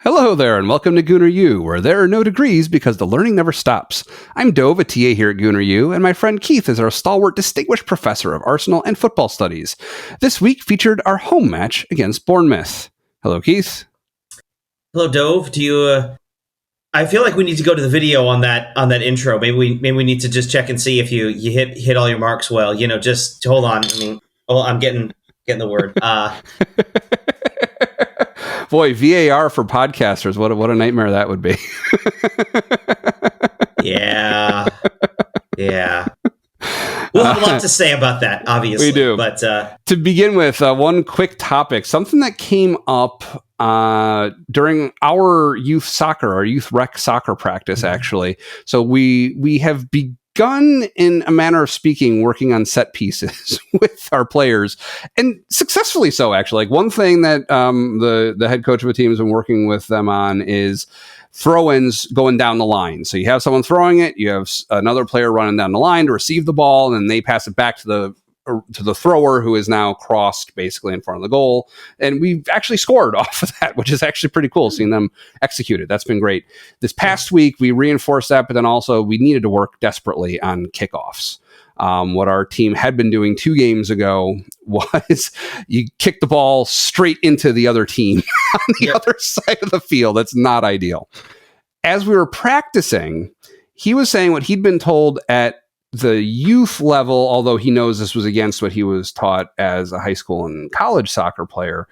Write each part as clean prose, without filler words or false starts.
Hello there, and welcome to Gooner U, where there are no degrees because the learning never stops. I'm Dove, a TA here at Gooner U, and my friend Keith is our stalwart distinguished professor of Arsenal and football studies. This week featured our home match against Bournemouth. Hello, Keith. Hello, Dove. Do you? I feel like we need to go to the video on that intro. Maybe we need to just check and see if you hit all your marks well. Just hold on. I'm getting the word. Boy, VAR for podcasters, what a nightmare that would be. Yeah. We'll have a lot to say about that, obviously. We do. But to begin with, one quick topic, something that came up during our youth rec soccer practice, actually. So we have begun, in a manner of speaking, working on set pieces with our players, and successfully so, actually. Like, one thing that the head coach of a team has been working with them on is throw-ins going down the line. So you have someone throwing it, you have another player running down the line to receive the ball, and then they pass it back to the thrower, who is now crossed basically in front of the goal. And we've actually scored off of that, which is actually pretty cool, seeing them execute it. That's been great. This past week, we reinforced that, but then also we needed to work desperately on kickoffs. What our team had been doing 2 games ago was you kick the ball straight into the other team on the other side of the field. That's not ideal. As we were practicing, he was saying what he'd been told at the youth level, although he knows this was against what he was taught as a high school and college soccer player.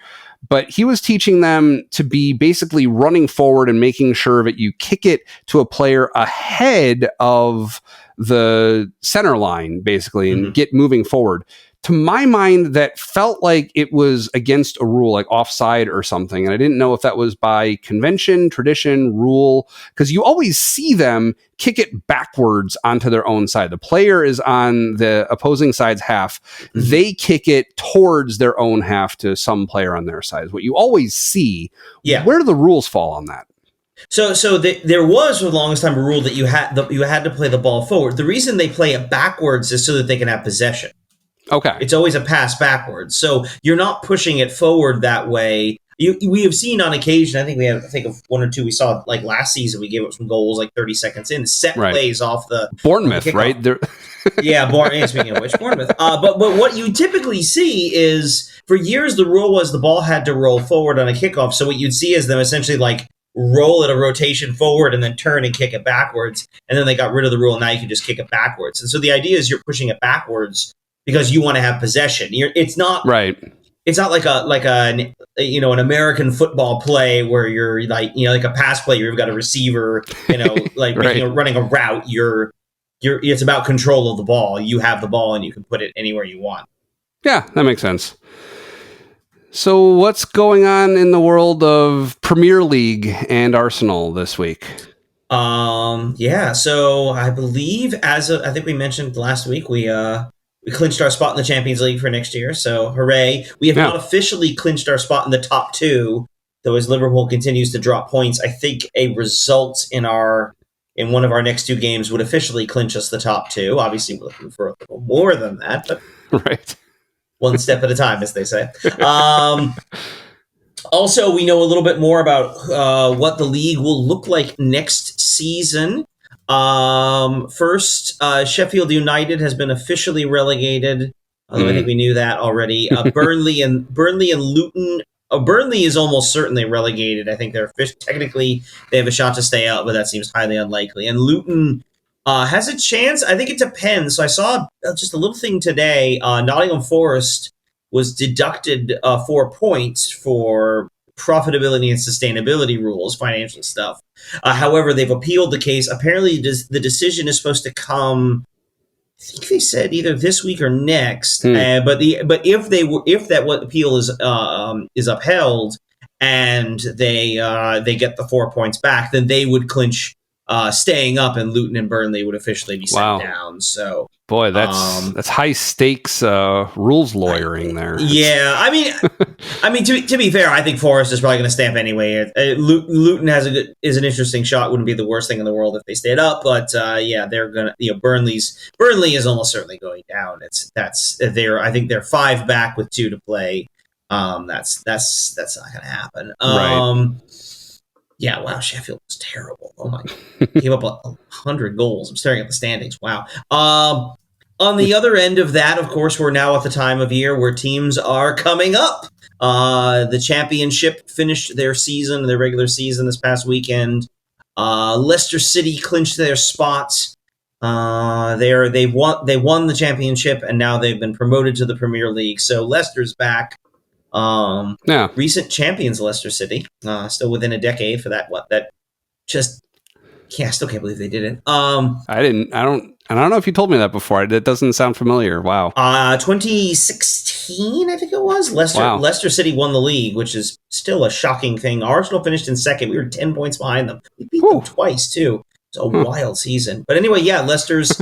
But he was teaching them to be basically running forward and making sure that you kick it to a player ahead of the center line, basically, and get moving forward. To my mind, that felt like it was against a rule, like offside or something. And I didn't know if that was by convention, tradition, rule, because you always see them kick it backwards onto their own side. The player is on the opposing side's half. They kick it towards their own half to some player on their side. Is what you always see. Yeah. Where do the rules fall on that? So there was for the longest time a rule that you had to play the ball forward. The reason they play it backwards is so that they can have possession. Okay. It's always a pass backwards. So you're not pushing it forward that way. We have seen on occasion, I think of one or two we saw like last season, we gave up some goals like 30 seconds in, set plays off the Bournemouth, right? Yeah, speaking of which, Bournemouth. But what you typically see is, for years the rule was the ball had to roll forward on a kickoff. So what you'd see is them essentially like roll at a rotation forward and then turn and kick it backwards. And then they got rid of the rule. Now you can just kick it backwards. And so the idea is you're pushing it backwards because you want to have possession. It's not right. It's not like an American football play where you're like a pass play. You've got a receiver, running a route. It's about control of the ball. You have the ball and you can put it anywhere you want. Yeah, that makes sense. So what's going on in the world of Premier League and Arsenal this week? So I believe, I think we mentioned last week, we clinched our spot in the Champions League for next year. So hooray. We have not officially clinched our spot in the top 2, though as Liverpool continues to drop points, I think a result in one of our next 2 games would officially clinch us the top 2. Obviously, we're looking for a little more than that, but right. One step at a time, as they say. Also, we know a little bit more about what the league will look like next season. First, Sheffield United has been officially relegated, although I think we knew that already. Burnley and Luton. Burnley is almost certainly relegated. I think technically they have a shot to stay out, but that seems highly unlikely. And Luton has a chance. I think it depends. So I saw just a little thing today. Nottingham Forest was deducted 4 points for profitability and sustainability rules, financial stuff. However, they've appealed the case. Apparently, the decision is supposed to come, I think they said either this week or next. But if that appeal is upheld and they get the 4 points back, then they would clinch staying up, and Luton and Burnley would officially be sent down. So, boy, that's high stakes rules lawyering there. Yeah, I mean, to be fair, I think Forest is probably going to stay up anyway. Luton is an interesting shot. Wouldn't be the worst thing in the world if they stayed up, but they're gonna. Burnley is almost certainly going down. I think they're 5 back with 2 to play. That's not going to happen. Right. Yeah, wow, Sheffield was terrible. Oh my god. Gave up 100 goals. I'm staring at the standings. Wow. On the other end of that, of course, we're now at the time of year where teams are coming up. The championship finished their regular season this past weekend. Leicester City clinched their spots. They won the championship, and now they've been promoted to the Premier League. So Leicester's back. Yeah. Recent champions, Leicester City, still within a decade for that. I still can't believe they did it. I don't know if you told me that before. It doesn't sound familiar. Wow. 2016, I think it was. Leicester City won the league, which is still a shocking thing. Arsenal finished in second. We were 10 points behind them. We beat them twice, too. It's a wild season. But anyway, yeah, Leicester's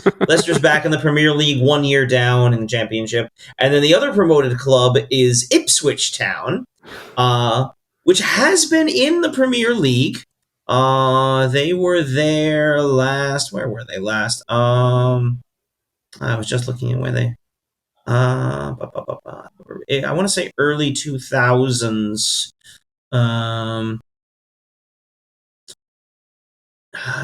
back in the Premier League, 1 year down in the championship. And then the other promoted club is Ipswich Town, which has been in the Premier League. They were there last. Where were they last? I was just looking at where they. I want to say early 2000s.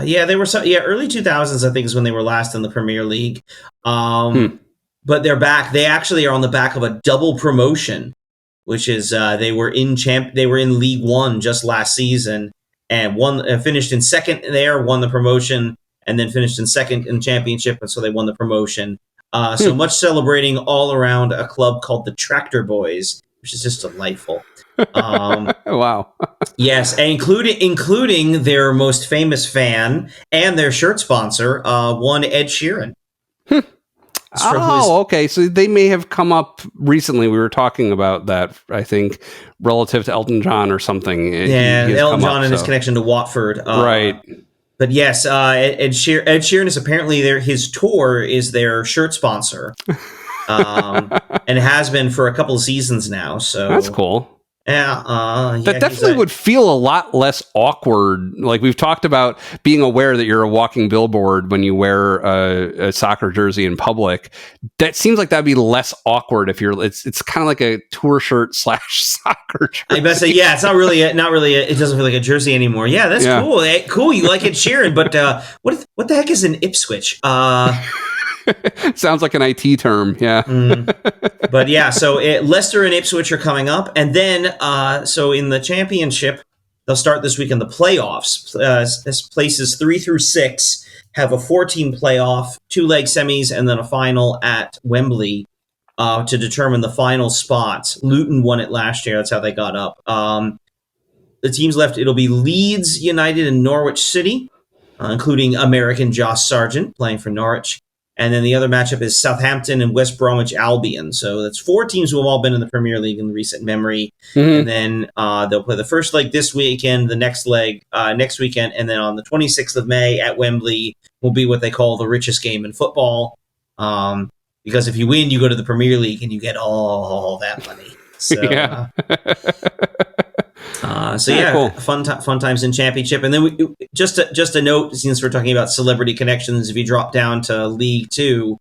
Yeah, they were early 2000s. I think is when they were last in the Premier League. But they're back. They actually are on the back of a double promotion, which is they were in League One just last season. And finished in second there, won the promotion, and then finished in second in the championship, and so they won the promotion. So much celebrating all around a club called the Tractor Boys, which is just delightful. Wow. Yes, including their most famous fan and their shirt sponsor, one Ed Sheeran. Okay. So they may have come up recently. We were talking about that, I think, relative to Elton John or something. Yeah, Elton John and his connection to Watford. Right. But yes, Ed Sheeran is apparently his tour is their shirt sponsor. And has been for a couple of seasons now. So that's cool. Yeah, that definitely would feel a lot less awkward. Like we've talked about being aware that you're a walking billboard when you wear a soccer jersey in public. That seems like that'd be less awkward if it's kind of like a tour shirt / soccer jersey. I bet say, yeah, it's not really. It doesn't feel like a jersey anymore. Yeah, that's cool. Cool, you like it, Sheeran, but what the heck is an Ipswich? Sounds like an IT term, yeah. But yeah, so Leicester and Ipswich are coming up, and then so in the championship, they'll start this week in the playoffs. Places 3 through 6 have a 14 playoff, 2-leg semis, and then a final at Wembley to determine the final spots. Luton won it last year; that's how they got up. The teams left, it'll be Leeds United and Norwich City, including American Josh Sargent playing for Norwich. And then the other matchup is Southampton and West Bromwich Albion. So that's 4 teams who have all been in the Premier League in recent memory. And then they'll play the first leg this weekend, the next leg next weekend, and then on the 26th of May at Wembley will be what they call the richest game in football. Because if you win, you go to the Premier League and you get all that money. So, yeah. Cool. Fun times in Championship, and then just a note, since we're talking about celebrity connections, if you drop down to League Two,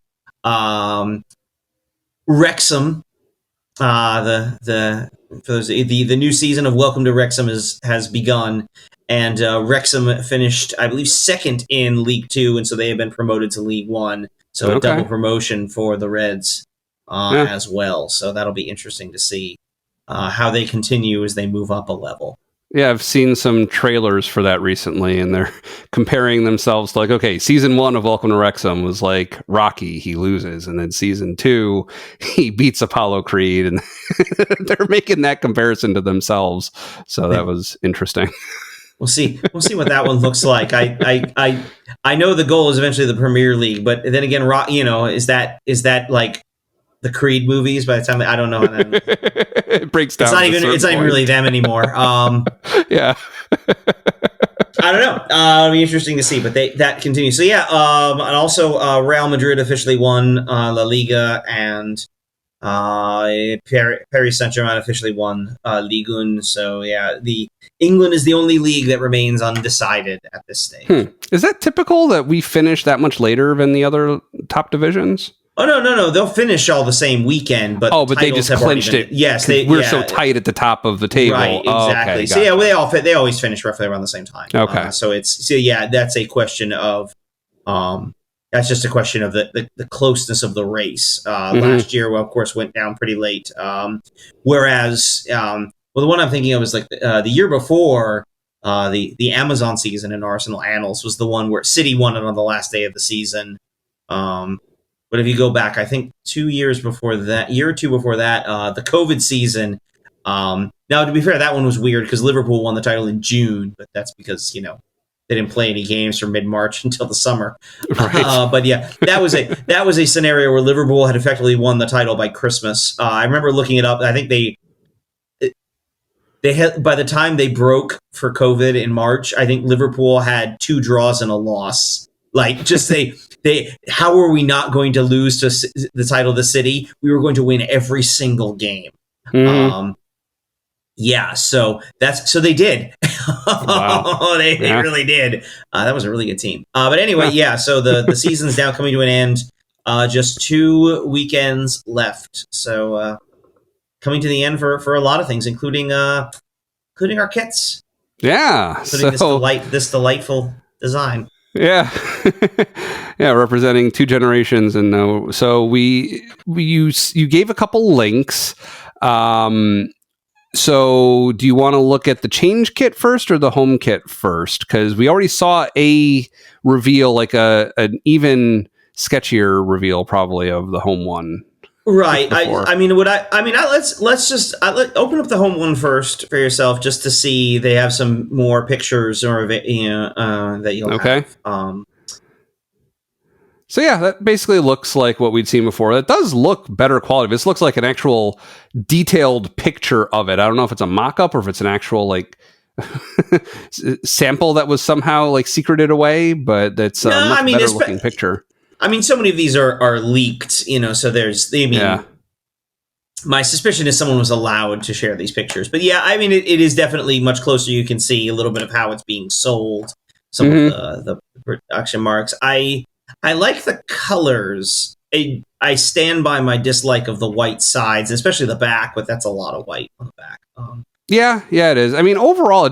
Wrexham, the new season of Welcome to Wrexham has begun, and Wrexham finished, I believe, second in League Two, and so they have been promoted to League One. So a double promotion for the Reds as well. So that'll be interesting to see how they continue as they move up a level. Yeah, I've seen some trailers for that recently, and they're comparing themselves to, like, okay, season 1 of Welcome to Wrexham was like Rocky, he loses, and then season 2, he beats Apollo Creed, and they're making that comparison to themselves. So that was interesting. We'll see what that one looks like. I know the goal is eventually the Premier League, but then again, is that like the Creed movies? By the time I don't know, it breaks down. It's not even really them anymore. Yeah, I don't know. It'll be interesting to see, but that continues. So yeah, and also Real Madrid officially won La Liga, and Paris Saint-Germain officially won Ligue 1. So yeah, England is the only league that remains undecided at this stage. Is that typical that we finish that much later than the other top divisions? Oh no! They'll finish all the same weekend, but but they just clinched it. Yes, we're so tight at the top of the table. Right, exactly. Okay, so gotcha. they always finish roughly around the same time. Okay. That's a question of that's just a question of the closeness of the race. Last year, well, of course, went down pretty late. Whereas, the one I'm thinking of is like the year before. The Amazon season in Arsenal annals was the one where City won it on the last day of the season. But if you go back, I think 2 years before that, year or two before that, the COVID season. Now, to be fair, that one was weird because Liverpool won the title in June, but that's because they didn't play any games from mid-March until the summer. Right. But yeah, that was a scenario where Liverpool had effectively won the title by Christmas. I remember looking it up. I think they had, by the time they broke for COVID in March, I think Liverpool had 2 draws and a loss. Like, just how were we not going to lose to the title of the City? We were going to win every single game. Mm-hmm. So they did. Wow. they really did. That was a really good team. But anyway, so the season's now coming to an end. Just 2 weekends left. So coming to the end for a lot of things, including our kits. Yeah. Including this delightful design. Yeah. Yeah, representing 2 generations. And so you gave a couple links. So do you want to look at the change kit first or the home kit first? Because we already saw a reveal, like an even sketchier reveal probably of the home one. Right. Let's just open up the home one first for yourself, just to see they have some more pictures or that you'll have. So yeah, that basically looks like what we'd seen before. That does look better quality. This looks like an actual detailed picture of it. I don't know if it's a mock-up or if it's an actual like sample that was somehow like secreted away, but that's a much better looking picture. I mean, so many of these are leaked, so there's my suspicion is someone was allowed to share these pictures. But yeah, I mean, it is definitely much closer. You can see a little bit of how it's being sold, some of the production marks. I like the colors. I stand by my dislike of the white sides, especially the back, but that's a lot of white on the back. Yeah, it is. I mean, overall,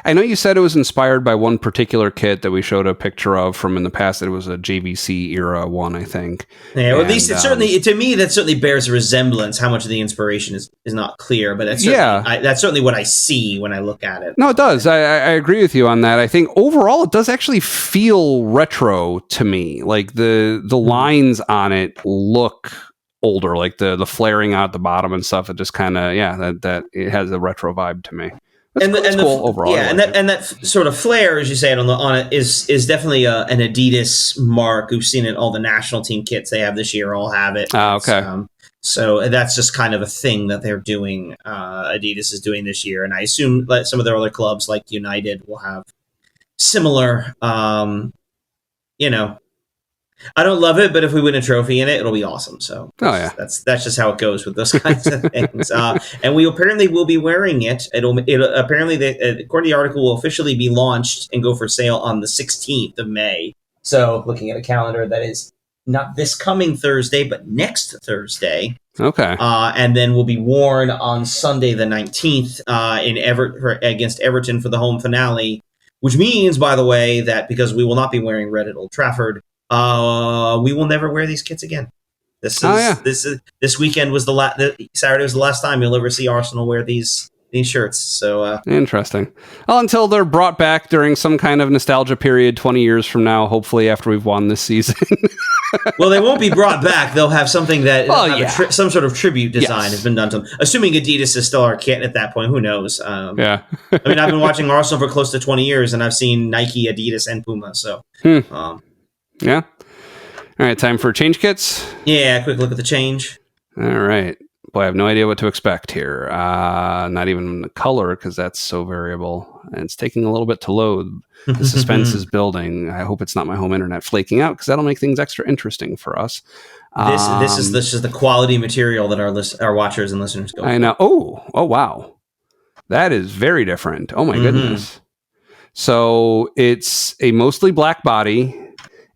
I know you said it was inspired by one particular kit that we showed a picture of from in the past. It was a JVC era one, I think. Yeah, or at least it certainly, to me, that certainly bears a resemblance. How much of the inspiration is not clear, but that's certainly what I see when I look at it. No, it does. I agree with you on that. I think overall, it does actually feel retro to me. Like the lines on it look older, like the flaring out the bottom and stuff. It just kind of that it has a retro vibe to me. That's cool overall. Yeah, and that sort of flare, as you say it on it, is definitely an Adidas mark. We've seen it. All the national team kits they have this year all have it. Okay. So that's just kind of a thing that they're doing. Adidas is doing this year, and I assume that some of their other clubs like United will have similar. I don't love it, but if we win a trophy in it, it'll be awesome. So that's just how it goes with those kinds of things. And we apparently will be wearing it. It'll apparently, according to the article, will officially be launched and go for sale on the 16th of May. So looking at a calendar, that is not this coming Thursday, but next Thursday. Okay. And then will be worn on Sunday the 19th against Everton for the home finale, which means, by the way, that because we will not be wearing red at Old Trafford, we will never wear these kits again. This weekend was Saturday was the last time you'll ever see Arsenal wear these shirts. So interesting. Well, until they're brought back during some kind of nostalgia period 20 years from now, hopefully after we've won this season. Well, they won't be brought back. They'll have something that some sort of tribute design has been done to them. Assuming Adidas is still our kit at that point, who knows? I mean, I've been watching Arsenal for close to 20 years, and I've seen Nike, Adidas, and Puma. So. Yeah. All right, time for change kits. Yeah, quick look at the change. All right. Boy, I have no idea what to expect here. Not even the color, because that's so variable. And it's taking a little bit to load. The suspense is building. I hope it's not my home internet flaking out, because that'll make things extra interesting for us. This is the quality material that our watchers and listeners go for. I know. Oh, wow. That is very different. Oh, my goodness. So it's a mostly black body.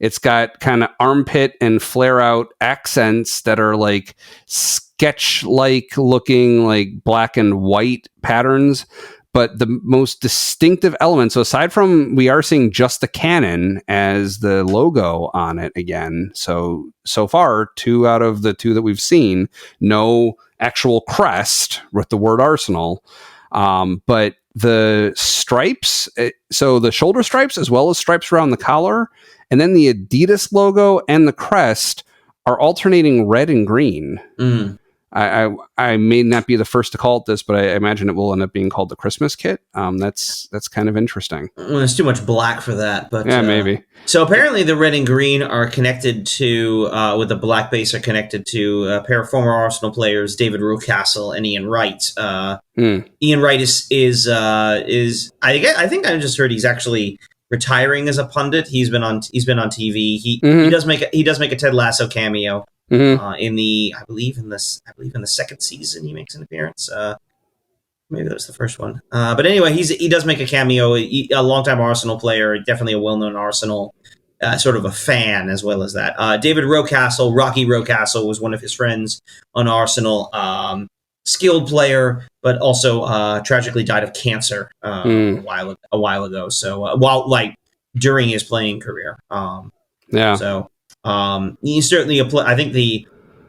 It's got kind of armpit and flare out accents that are like sketch like looking, like black and white patterns. But the most distinctive element, so aside from we are seeing just the cannon as the logo on it again. So far, 2 out of the 2 that we've seen, no actual crest with the word Arsenal. But the stripes, so the shoulder stripes as well as stripes around the collar, and then the Adidas logo and the crest are alternating red and green. I may not be the first to call it this, but I imagine it will end up being called the Christmas kit. That's kind of interesting. Well, there's too much black for that, but yeah, maybe. So apparently, the red and green are connected to, with the black base, are connected to a pair of former Arsenal players, David Rocastle and Ian Wright. Ian Wright is I think I just heard he's actually retiring as a pundit. He's been on TV. He does make a Ted Lasso cameo. In the I believe in the second season he makes an appearance. Maybe that was the first one. But anyway, he does make a cameo. A longtime Arsenal player, definitely a well-known Arsenal sort of a fan as well as that. David Rocastle, Rocky Rocastle, was one of his friends on Arsenal. Skilled player, but also tragically died of cancer a while ago. So while during his playing career. So. He certainly I think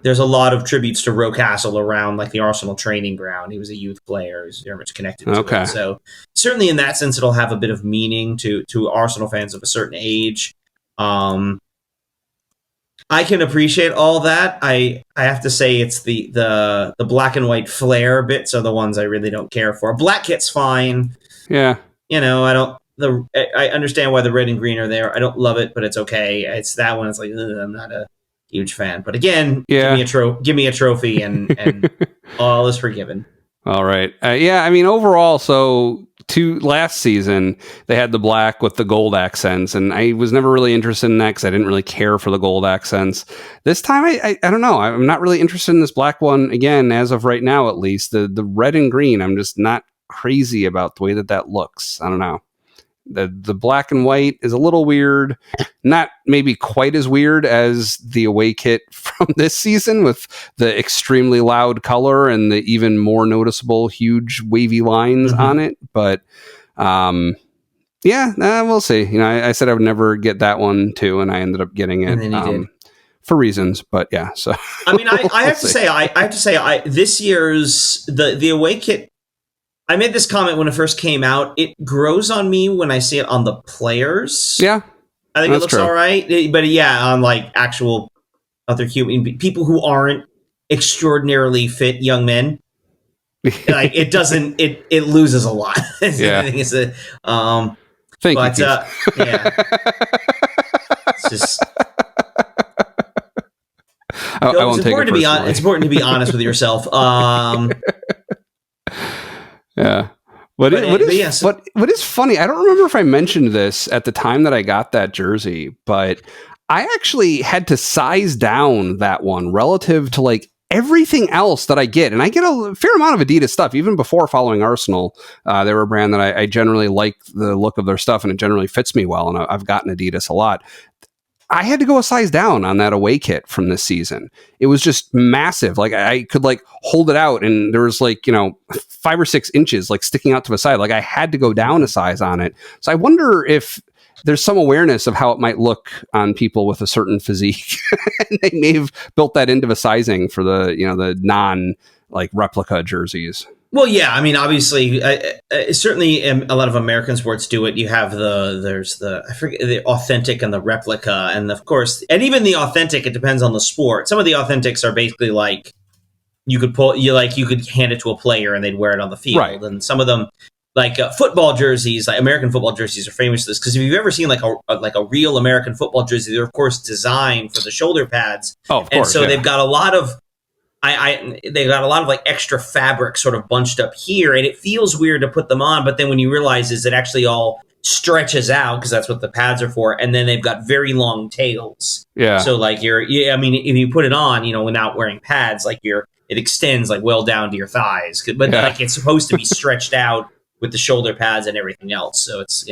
there's a lot of tributes to Rocastle around like the Arsenal training ground. He was a youth player. He's very much connected to it. So certainly in that sense, it'll have a bit of meaning to Arsenal fans of a certain age. I can appreciate all that. I have to say it's the black and white flare bits are the ones I really don't care for. Black kit's fine. Yeah. I understand why the red and green are there. I don't love it, but it's okay. It's that one. It's like, I'm not a huge fan. But again, give me a trophy, and all is forgiven. All right. I mean, overall, so last season, they had the black with the gold accents, and I was never really interested in that because I didn't really care for the gold accents. This time, I don't know. I'm not really interested in this black one again, as of right now, at least. The red and green, I'm just not crazy about the way that looks. I don't know. The black and white is a little weird, not maybe quite as weird as the away kit from this season with the extremely loud color and the even more noticeable huge wavy lines on it. But we'll see. I said I would never get that one too, and I ended up getting it. And then you did. For reasons, but yeah. So I mean, I have to say, this year's the away kit. I made this comment when it first came out. It grows on me when I see it on the players. Yeah, I think it looks all right. But yeah, on like actual other human people who aren't extraordinarily fit young men, like it doesn't. It loses a lot. Yeah, I think it's a. Thank you. Yeah, it's just. It's important to be honest with yourself. Yeah. What is funny, I don't remember if I mentioned this at the time that I got that jersey, but I actually had to size down that one relative to like everything else that I get. And I get a fair amount of Adidas stuff, even before following Arsenal. They were a brand that I generally like the look of their stuff, and it generally fits me well. And I've gotten Adidas a lot. I had to go a size down on that away kit from this season. It was just massive. Like I could like hold it out and there was like, 5 or 6 inches like sticking out to the side. Like I had to go down a size on it. So I wonder if there's some awareness of how it might look on people with a certain physique. And they may have built that into the sizing for the non like replica jerseys. Well, yeah, I mean, obviously, certainly a lot of American sports do it. You have the authentic and the replica, and of course, and even the authentic, it depends on the sport. Some of the authentics are basically like you could hand it to a player and they'd wear it on the field, right. And some of them, like football jerseys, like American football jerseys, are famous for this because if you've ever seen like a real American football jersey, they're of course designed for the shoulder pads. Oh, of course, and so they've got a lot of. They got a lot of like extra fabric sort of bunched up here, and it feels weird to put them on. But then when you realize is it actually all stretches out because that's what the pads are for, and then they've got very long tails. Yeah. So like I mean, if you put it on, without wearing pads, like it extends like well down to your thighs, but like it's supposed to be stretched out with the shoulder pads and everything else. So it's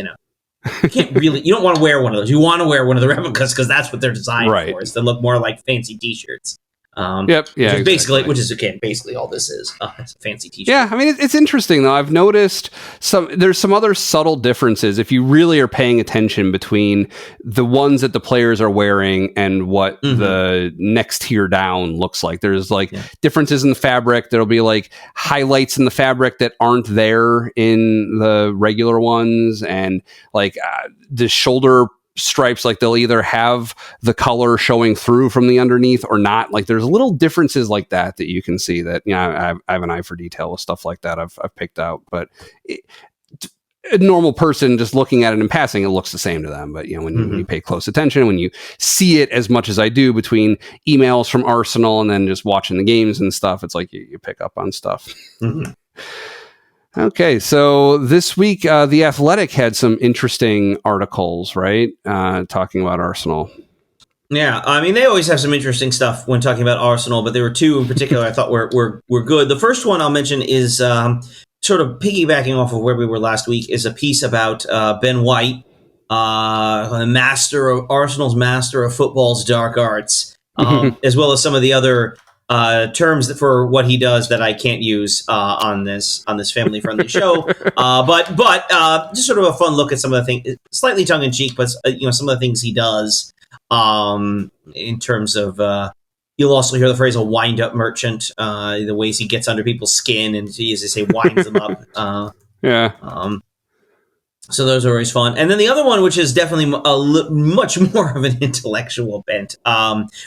you don't want to wear one of those. You want to wear one of the replicas because that's what they're designed for. Is to look more like fancy T-shirts. Which is basically all this is. It's a fancy T-shirt. Yeah, I mean, it's interesting though. I've noticed there's some other subtle differences if you really are paying attention between the ones that the players are wearing and what the next tier down looks like. There's differences in the fabric. There'll be like highlights in the fabric that aren't there in the regular ones, and like the shoulder stripes, like they'll either have the color showing through from the underneath or not. Like there's little differences like that you can see that, I have an eye for detail with stuff like that I've picked out, but a normal person just looking at it in passing, it looks the same to them. But when you pay close attention, when you see it as much as I do between emails from Arsenal and then just watching the games and stuff, it's like you pick up on stuff. Okay, so this week, The Athletic had some interesting articles, right? Talking about Arsenal. Yeah, I mean, they always have some interesting stuff when talking about Arsenal, but there were two in particular I thought were good. The first one I'll mention is sort of piggybacking off of where we were last week, is a piece about Ben White, Arsenal's master of football's dark arts, as well as some of the other terms for what he does that I can't use on this family-friendly show, but just sort of a fun look at some of the things, slightly tongue-in-cheek, but some of the things he does in terms of. You'll also hear the phrase "a wind-up merchant," the ways he gets under people's skin and, as they say, winds them up. So those are always fun. And then the other one, which is definitely much more of an intellectual bent.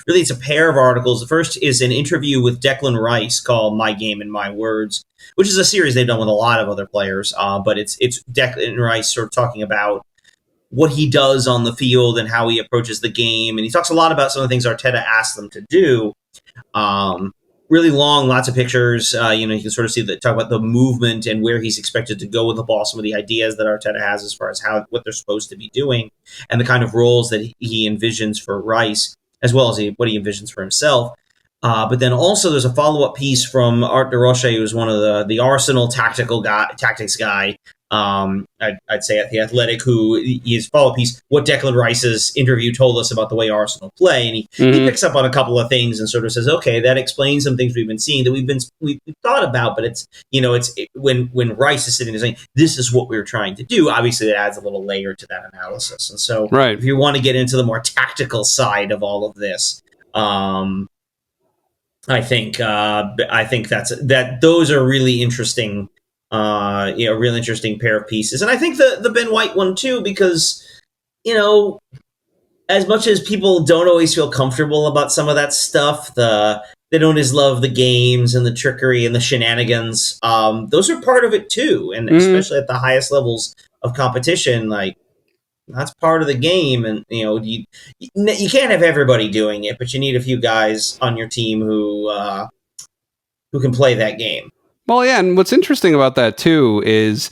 Really, it's a pair of articles. The first is an interview with Declan Rice called "My Game and My Words," which is a series they've done with a lot of other players. But it's Declan Rice sort of talking about what he does on the field and how he approaches the game. And he talks a lot about some of the things Arteta asked them to do. Really long, lots of pictures. You can sort of talk about the movement and where he's expected to go with the ball, some of the ideas that Arteta has as far as what they're supposed to be doing, and the kind of roles that he envisions for Rice, as well as what he envisions for himself. But then also there's a follow-up piece from Art de Roche, who's one of the Arsenal tactics guy, I'd say at The Athletic, who his follow-up piece, what Declan Rice's interview told us about the way Arsenal play. And he picks up on a couple of things and sort of says, okay, that explains some things we've been seeing that we've thought about, but it's when Rice is sitting there saying, this is what we're trying to do, obviously that adds a little layer to that analysis. And so if you want to get into the more tactical side of all of this, I think those are really interesting. A real interesting pair of pieces. And I think the Ben White one too, because, as much as people don't always feel comfortable about some of that stuff, they don't always love the games and the trickery and the shenanigans. Those are part of it too. And especially at the highest levels of competition, like that's part of the game. And, you can't have everybody doing it, but you need a few guys on your team who can play that game. Well, yeah, and what's interesting about that, too, is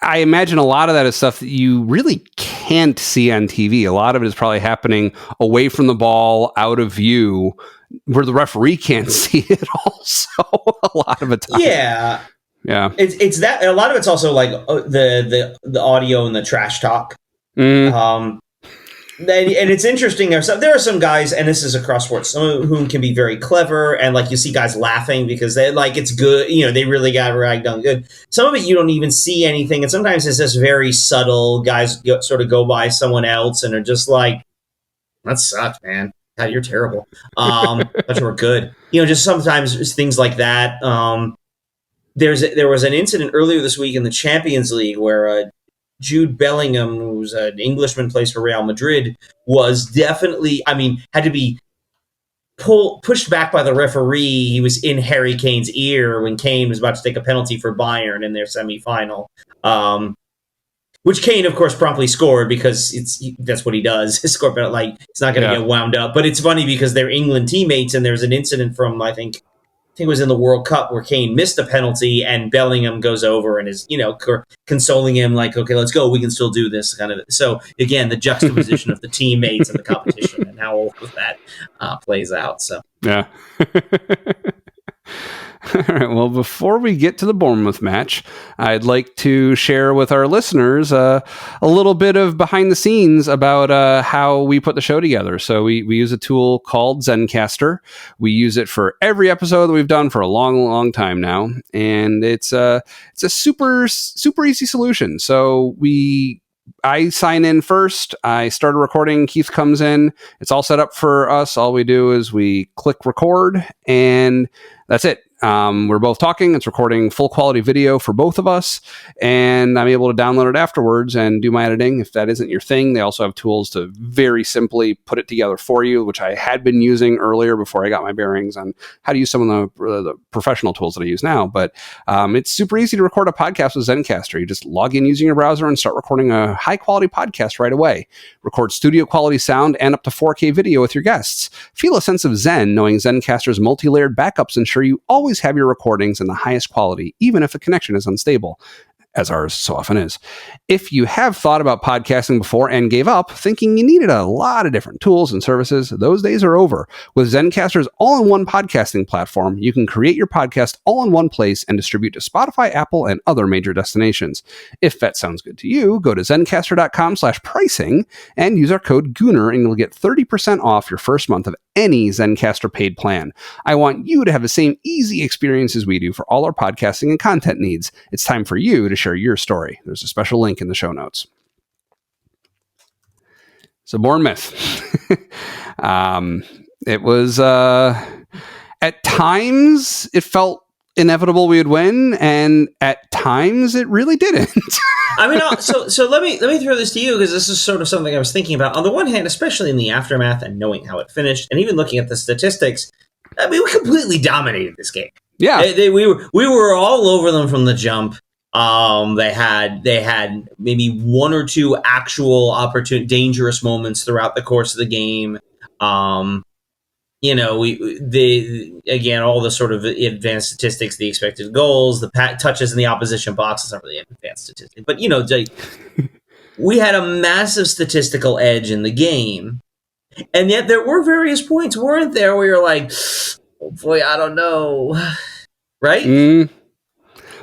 I imagine a lot of that is stuff that you really can't see on TV. A lot of it is probably happening away from the ball, out of view, where the referee can't see it also a lot of the time. Yeah. It's that. A lot of it's also like the audio and the trash talk. And it's interesting. There are some guys, and this is across sports, some of whom can be very clever, and like you see guys laughing because they like it's good. They really got ragged on good. Some of it you don't even see anything, and sometimes it's just very subtle. Guys sort of go by someone else and are just like, "That sucked, man. God, you're terrible." But you were good. Just sometimes things like that. There was an incident earlier this week in the Champions League where Jude Bellingham, who's an Englishman, plays for Real Madrid, was definitely, had to be pushed back by the referee. He was in Harry Kane's ear when Kane was about to take a penalty for Bayern in their semifinal, which Kane, of course, promptly scored because that's what he does. Score, but it's not going to get wound up. But it's funny because they're England teammates, and there's an incident from I think it was in the World Cup where Kane missed a penalty and Bellingham goes over and is, consoling him like, okay, let's go. We can still do this kind of. So again, the juxtaposition of the teammates and the competition and how all of that plays out. So, yeah. All right. Well, before we get to the Bournemouth match, I'd like to share with our listeners a little bit of behind the scenes about how we put the show together. So we use a tool called Zencastr. We use it for every episode that we've done for a long, long time now, and it's a super easy solution. So I sign in first. I start a recording. Keith comes in. It's all set up for us. All we do is we click record, and that's it. We're both talking. It's recording full quality video for both of us, and I'm able to download it afterwards and do my editing. If that isn't your thing, they also have tools to very simply put it together for you, which I had been using earlier before I got my bearings on how to use some of the professional tools that I use now. But it's super easy to record a podcast with Zencastr. You just log in using your browser and start recording a high quality podcast right away. Record studio quality sound and up to 4K video with your guests. Feel a sense of zen knowing Zencastr's multi-layered backups ensure you always have your recordings in the highest quality, even if the connection is unstable, as ours so often is. If you have thought about podcasting before and gave up, thinking you needed a lot of different tools and services, those days are over. With Zencastr's all-in-one podcasting platform, you can create your podcast all in one place and distribute to Spotify, Apple, and other major destinations. If that sounds good to you, go to zencastr.com/pricing and use our code Gooner and you'll get 30% off your first month of any Zencastr paid plan. I want you to have the same easy experience as we do for all our podcasting and content needs. It's time for you to share your story. There's a special link in the show notes. So Bournemouth. It was at times it felt inevitable we would win, and at times it really didn't. I mean, so let me throw this to you, because this is sort of something I was thinking about. On the one hand, especially in the aftermath and knowing how it finished, and even looking at the statistics, I mean, we completely dominated this game. Yeah, we were all over them from the jump. They had maybe one or two actual dangerous moments throughout the course of the game. Again, all the sort of advanced statistics, the expected goals, the touches in the opposition box. It's not really an advanced statistic, but we had a massive statistical edge in the game, and yet there were various points, weren't there, where you're like, oh boy, I don't know, right?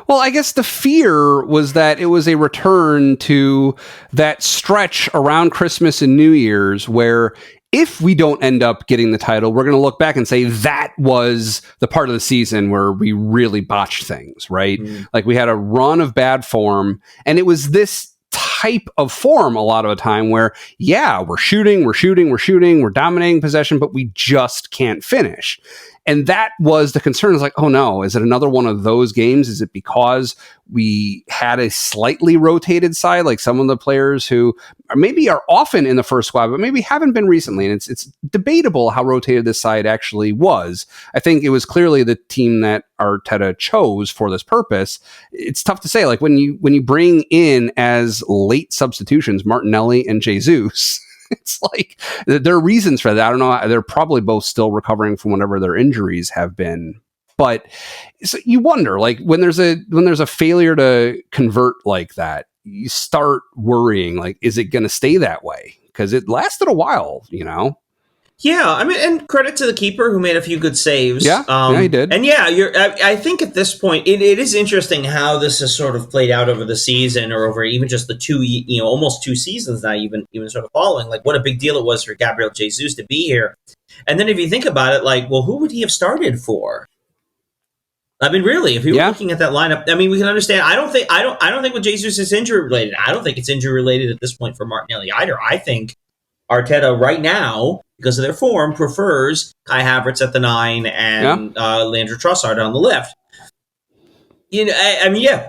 Well, I guess the fear was that it was a return to that stretch around Christmas and New Year's where if we don't end up getting the title, we're going to look back and say that was the part of the season where we really botched things, right? Like we had a run of bad form, and it was this type of form a lot of the time where, yeah, we're shooting, we're dominating possession, but we just can't finish. And that was the concern. Is like, oh no, is it another one of those games? Is it because we had a slightly rotated side, like some of the players who maybe are often in the first squad, but maybe haven't been recently? And it's debatable how rotated this side actually was. I think it was clearly the team that Arteta chose for this purpose. It's tough to say. Like when you bring in as late substitutions Martinelli and Jesus. It's like there are reasons for that. I don't know. They're probably both still recovering from whatever their injuries have been. But so you wonder, like when there's a failure to convert like that, you start worrying, like, is it going to stay that way? Because it lasted a while, Yeah, I mean, and credit to the keeper who made a few good saves. Yeah, he did. And yeah, I think at this point, it is interesting how this has sort of played out over the season, or over even just the almost 2 seasons now, even sort of following. Like, what a big deal it was for Gabriel Jesus to be here. And then if you think about it, like, well, who would he have started for? I mean, really, if you were looking at that lineup, I mean, we can understand. I don't think with Jesus is injury related. I don't think it's injury related at this point for Martinelli either. I think Arteta right now, because of their form, prefers Kai Havertz at the 9 and Leandro Trossard on the left.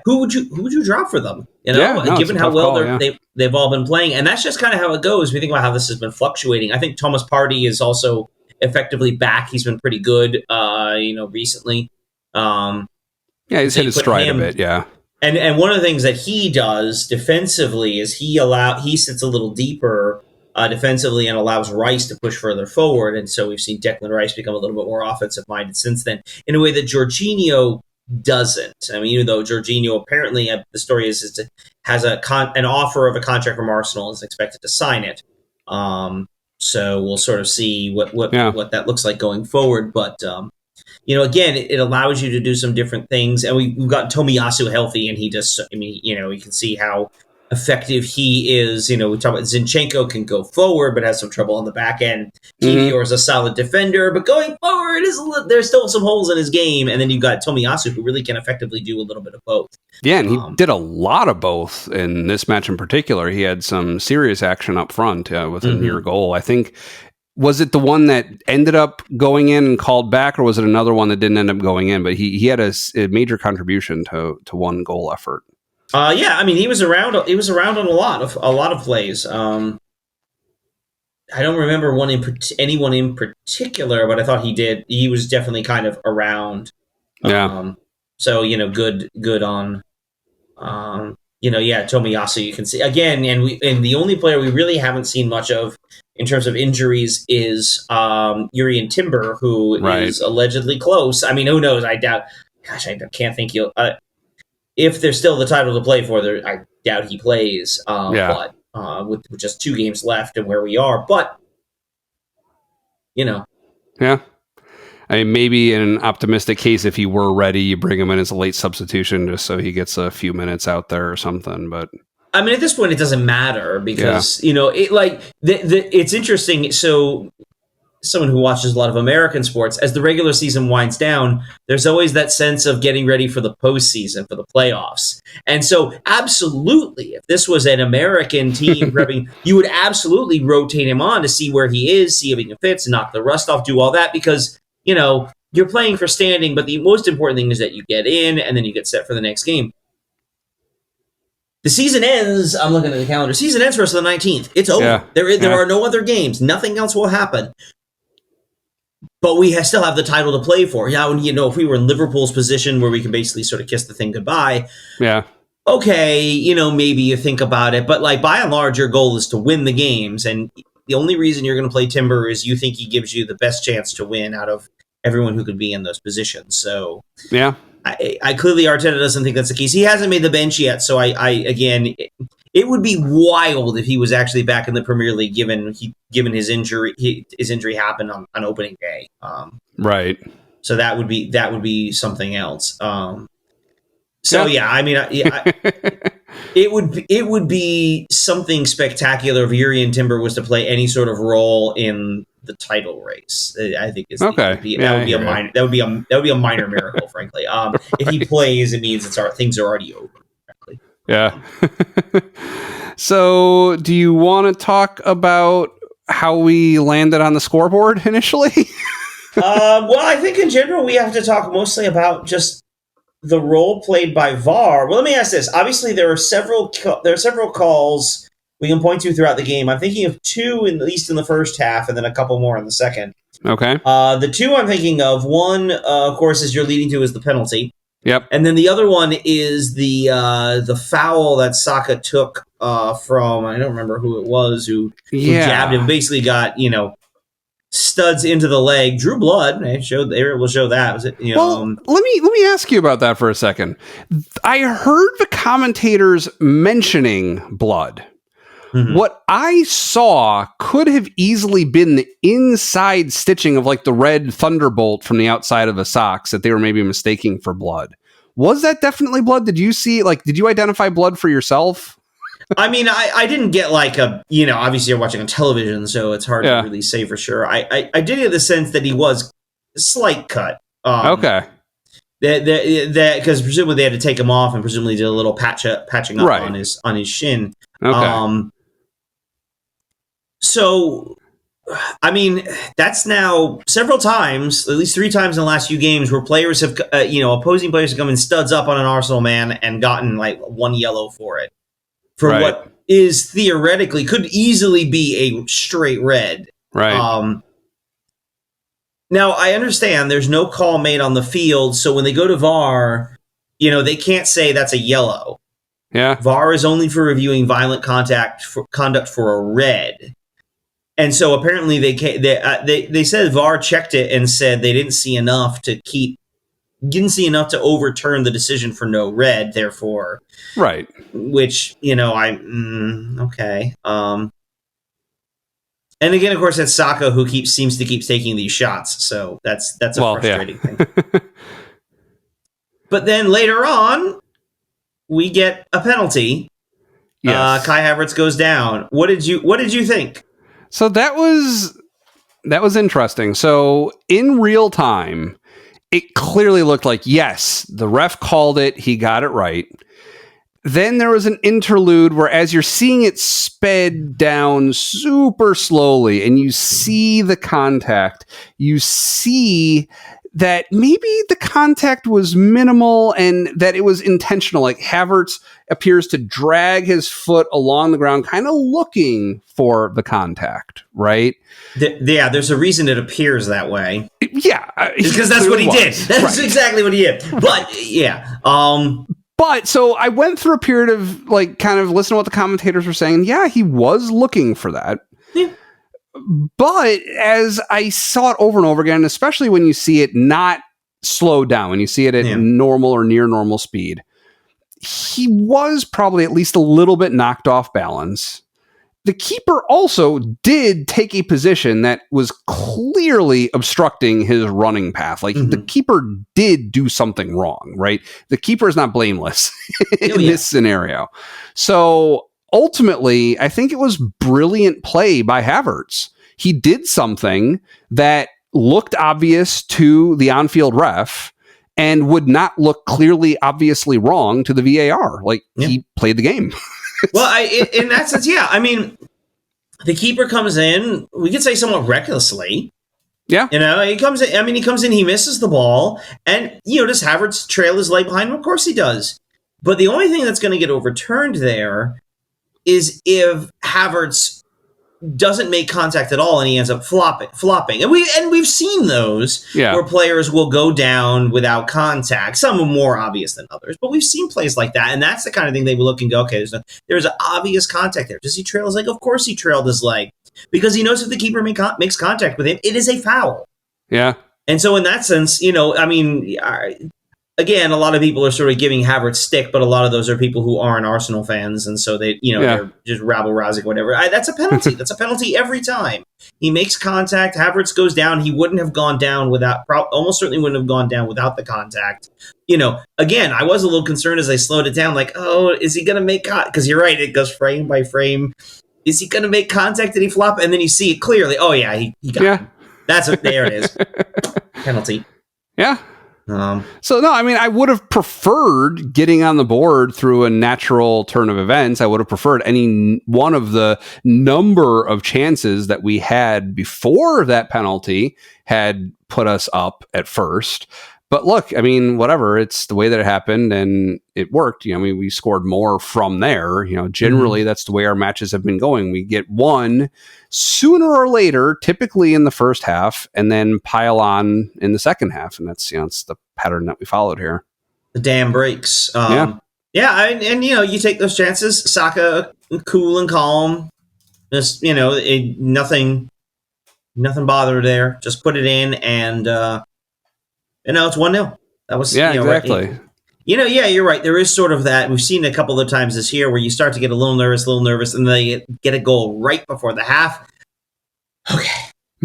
Who would you drop for them? Given how well they've all been playing, and that's just kind of how it goes. We think about how this has been fluctuating. I think Thomas Partey is also effectively back. He's been pretty good, recently. He's hit his stride a bit. Yeah. And one of the things that he does defensively is he sits a little deeper defensively and allows Rice to push further forward. And so we've seen Declan Rice become a little bit more offensive-minded since then, in a way that Jorginho doesn't. I mean, even though Jorginho apparently, the story has an offer of a contract from Arsenal and is expected to sign it. So we'll sort of see what that looks like going forward. But again, it allows you to do some different things. And we've got Tomiyasu healthy, and he just, you can see how effective he is. We talk about Zinchenko can go forward, but has some trouble on the back end. Kiwior is a solid defender, but going forward, there's still some holes in his game. And then you've got Tomiyasu, who really can effectively do a little bit of both. Yeah, and he did a lot of both in this match in particular. He had some serious action up front with a near goal. I think, was it the one that ended up going in and called back, or was it another one that didn't end up going in? But he had a major contribution to one goal effort. Yeah, he was around. He was around on a lot of plays. I don't remember anyone in particular, but I thought he did. He was definitely kind of around. Yeah. So good on. Tomiyasu. You can see again, and the only player we really haven't seen much of in terms of injuries is Urian Timber, who is allegedly close. Who knows? I doubt. Gosh, I can't think he'll. If there's still the title to play for, I doubt he plays. But with just 2 games left and where we are, but yeah. Maybe in an optimistic case, if he were ready, you bring him in as a late substitution just so he gets a few minutes out there or something. But at this point, it doesn't matter because it's interesting. So, someone who watches a lot of American sports, as the regular season winds down, there's always that sense of getting ready for the postseason, for the playoffs. And so, absolutely, if this was an American team prepping, you would absolutely rotate him on to see where he is, see if he can fit, knock the rust off, do all that, because, you're playing for standing, but the most important thing is that you get in and then you get set for the next game. The season ends, I'm looking at the calendar, season ends for us on the 19th. It's over. Yeah. There are no other games. Nothing else will happen. But we still have the title to play for. Yeah, if we were in Liverpool's position where we can basically sort of kiss the thing goodbye. Yeah. Okay, maybe you think about it. But by and large, your goal is to win the games. And the only reason you're going to play Timber is you think he gives you the best chance to win out of everyone who could be in those positions. So yeah. I clearly, Arteta doesn't think that's the case. He hasn't made the bench yet, so again, it would be wild if he was actually back in the Premier League given his injury. His injury happened on opening day. Right. So that would be something else. It would be something spectacular if Urian Timber was to play any sort of role in the title race. I think that would be a minor miracle, frankly. If he plays, it means things are already over. Frankly. Yeah. So, do you want to talk about how we landed on the scoreboard initially? Well, I think in general we have to talk mostly about just the role played by VAR. Well, let me ask this. Obviously, there are several calls we can point to throughout the game. I'm thinking of 2, at least in the first half, and then a couple more in the second. Okay. The 2 I'm thinking of, one, of course, as you're leading to, is the penalty. Yep. And then the other one is the foul that Saka took from, I don't remember who it was, who jabbed him, basically got, studs into the leg, drew blood. They were able to show that. Was it? Let me ask you about that for a second. I heard the commentators mentioning blood. Mm-hmm. What I saw could have easily been the inside stitching of the red thunderbolt from the outside of the socks that they were maybe mistaking for blood. Was that definitely blood? Did you see did you identify blood for yourself? I didn't get obviously you're watching on television, so it's hard to really say for sure. I did get the sense that he was a slight cut. Okay. That because presumably they had to take him off and presumably did a little patching up on his shin. Okay. So, that's now several times, at least 3 times in the last few games, where players have, opposing players have come in studs up on an Arsenal man and gotten 1 yellow for it. For what is theoretically could easily be a straight red. Right. Now, I understand there's no call made on the field, so when they go to VAR, they can't say that's a yellow. Yeah. VAR is only for reviewing violent conduct for a red. And so apparently they said VAR checked it and said they didn't see enough to overturn the decision for no red, therefore. Right. Which, okay. And again, of course, that's Saka who seems to keep taking these shots. So that's a frustrating thing. But then later on, we get a penalty. Yes. Kai Havertz goes down. What did you think? So that was interesting. So in real time, it clearly looked like, yes, the ref called it. He got it right. Then there was an interlude where, as you're seeing it sped down super slowly and you see the contact, you see that maybe the contact was minimal and that it was intentional. Like Havertz appears to drag his foot along the ground, kind of looking for the contact, right? Yeah, there's a reason it appears that way. Yeah. Because that's what he did. That's exactly what he did. But, yeah. But so I went through a period of like kind of listening to what the commentators were saying. Yeah, he was looking for that. Yeah. But as I saw it over and over again, especially when you see it not slowed down, when you see it at normal or near normal speed, he was probably at least a little bit knocked off balance. The keeper also did take a position that was clearly obstructing his running path. Like the keeper did do something wrong, right? The keeper is not blameless in this scenario. So ultimately, I think it was brilliant play by Havertz. He did something that looked obvious to the on-field ref and would not look clearly, obviously wrong to the VAR. Like he played the game. Well, in that sense, yeah. I mean, the keeper comes in, we could say somewhat recklessly. Yeah. You know, he comes in, he misses the ball. And, does Havertz trail his leg behind him? Of course he does. But the only thing that's going to get overturned there is if Havertz doesn't make contact at all and he ends up flopping. And we've seen those where players will go down without contact. Some are more obvious than others, but we've seen plays like that. And that's the kind of thing they will look and go, okay, there's an obvious contact there. Does he trail his leg? Of course he trailed his leg because he knows if the keeper makes contact with him, it is a foul. Yeah. And so in that sense, again, a lot of people are sort of giving Havertz stick, but a lot of those are people who aren't Arsenal fans, and so they, they're just rabble-rousing, whatever. That's a penalty. That's a penalty every time. He makes contact. Havertz goes down. He wouldn't have gone down almost certainly wouldn't have gone down without the contact. Again, I was a little concerned as I slowed it down, like, oh, is he going to make contact? Because you're right, it goes frame by frame. Is he going to make contact? Did he flop? And then you see it clearly. Oh, yeah, he got him. There it is. Penalty. Yeah. So no, I mean, I would have preferred getting on the board through a natural turn of events. I would have preferred any one of the number of chances that we had before that penalty had put us up at first. But look, I mean, whatever, it's the way that it happened and it worked. We scored more from there. Generally that's the way our matches have been going. We get one sooner or later, typically in the first half, and then pile on in the second half. And that's, it's the pattern that we followed here. The dam breaks. And you take those chances. Saka, cool and calm. Just, nothing bothered there. Just put it in and, it's 1-0. That was exactly. Right. You're right. There is sort of that. We've seen a couple of times this year where you start to get a little nervous, and they get a goal right before the half. Okay,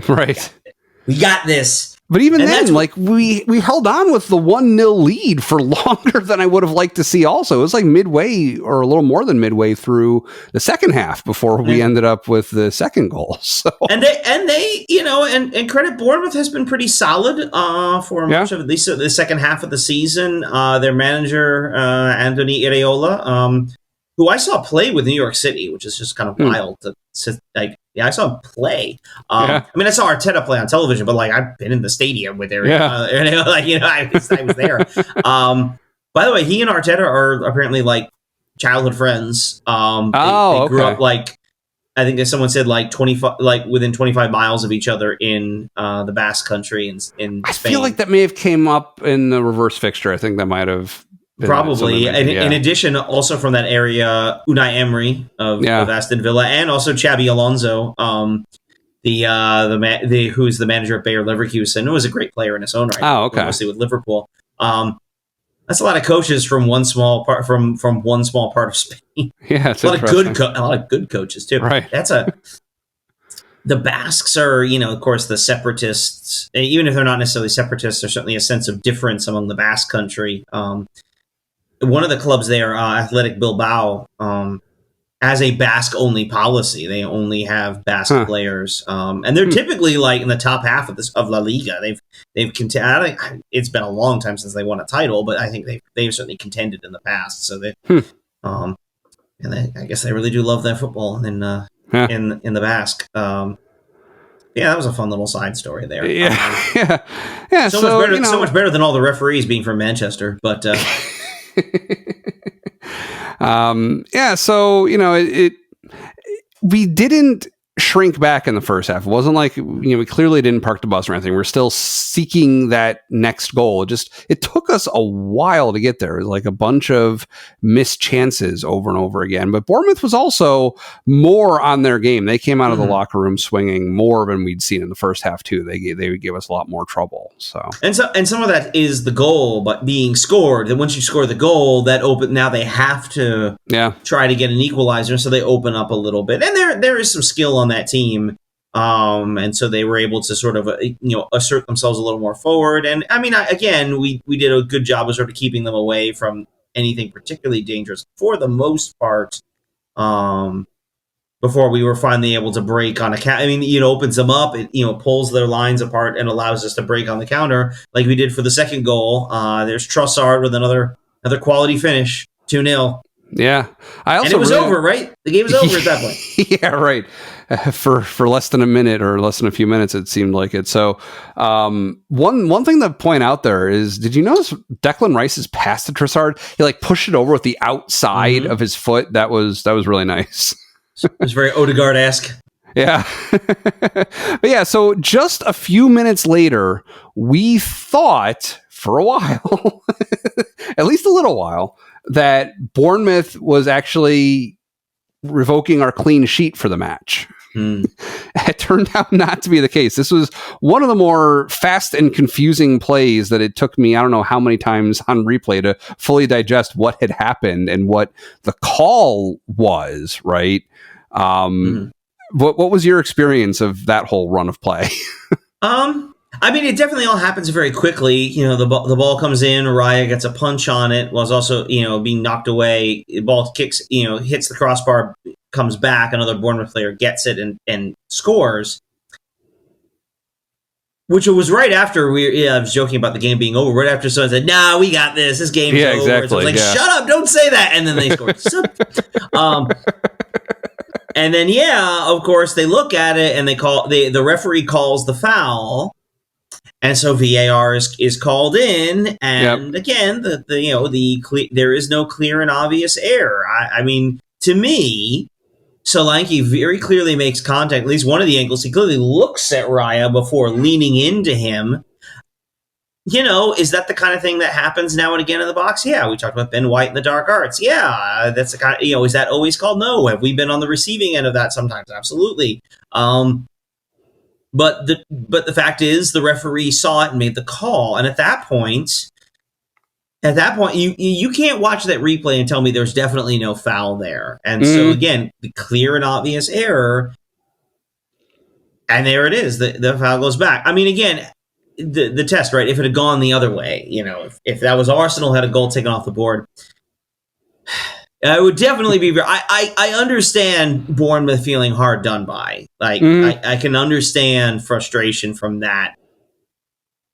right. We got this. But even then, we held on with the 1-0 lead for longer than I would have liked to see also. It was like midway or a little more than midway through the second half before we ended up with the second goal. So and they and credit Bournemouth has been pretty solid for much of at least the second half of the season. Their manager, Anthony Iraola, who I saw play with New York City, which is just kind of wild to I saw him play. I mean, I saw Arteta play on television, but I've been in the stadium with Eric. I was there. By the way, he and Arteta are apparently childhood friends. They grew up I think someone said 25, within 25 miles of each other in the Basque Country in Spain. I feel like that may have came up in the reverse fixture. I think that might have. Probably. In addition, also from that area, Unai Emery of Aston Villa, and also Xabi Alonso, who's the manager of Bayer Leverkusen, who was a great player in his own right. Oh, okay. Mostly with Liverpool. That's a lot of coaches from one small part from one small part of Spain. Yeah, it's a lot of good coaches too. Right. That's the Basques are, of course, the separatists. Even if they're not necessarily separatists, there's certainly a sense of difference among the Basque country. One of the clubs there, Athletic Bilbao, has a Basque-only policy. They only have Basque players, and they're typically like in the top half of La Liga. It's been a long time since they won a title, but I think they've certainly contended in the past. So I guess they really do love their football in the Basque. That was a fun little side story there. Yeah. So much better than all the referees being from Manchester, but. We didn't shrink back in the first half. It wasn't like, we clearly didn't park the bus or anything. We're still seeking that next goal. It took us a while to get there. It was like a bunch of missed chances over and over again. But Bournemouth was also more on their game. They came out of the locker room swinging more than we'd seen in the first half too. They would give us a lot more trouble. And some of that is the goal, but being scored. Then once you score the goal, now they have to try to get an equalizer, so they open up a little bit. And there is some skill on that team, and so they were able to sort of assert themselves a little more forward. And I mean, we did a good job of sort of keeping them away from anything particularly dangerous for the most part. Before we were finally able to break on a counter. I mean, opens them up, it pulls their lines apart and allows us to break on the counter like we did for the second goal. There's Trossard with another quality finish, 2-0. Yeah, and it was over, right? The game was over at that point. Yeah, right. For less than a minute or less than a few minutes, it seemed like it. So, one thing to point out there is, did you notice Declan Rice's pass to Trossard? He pushed it over with the outside of his foot. That was really nice. It was very Odegaard-esque. Yeah. But yeah, so just a few minutes later, we thought for a while, at least a little while, that Bournemouth was actually revoking our clean sheet for the match. It turned out not to be the case. This was one of the more fast and confusing plays that it took me, I don't know how many times on replay to fully digest what had happened and what the call was, right? What was your experience of that whole run of play? I mean, it definitely all happens very quickly. The ball comes in, Raya gets a punch on it, was also, being knocked away. The ball kicks, hits the crossbar, comes back, another Bournemouth player gets it and scores. Which was right after I was joking about the game being over, right after someone said, "Nah, we got this. This game's over." Exactly. So I was like, shut up, don't say that. And then they scored. And then, of course, they look at it and the referee calls the foul. And so VAR is called in, and again, there is no clear and obvious error. I mean, to me, Solanke very clearly makes contact. At least one of the angles, he clearly looks at Raya before leaning into him. Is that the kind of thing that happens now and again in the box? Yeah, we talked about Ben White and the dark arts. Yeah, that's the kind. Is that always called? No. Have we been on the receiving end of that sometimes? Absolutely. But the fact is, the referee saw it and made the call, and at that point, you can't watch that replay and tell me there's definitely no foul there. And so again, the clear and obvious error, and there it is. The foul goes back. I mean, again, the test, right? If it had gone the other way, if that was Arsenal had a goal taken off the board, it would definitely be. I understand Bournemouth feeling hard done by. I can understand frustration from that.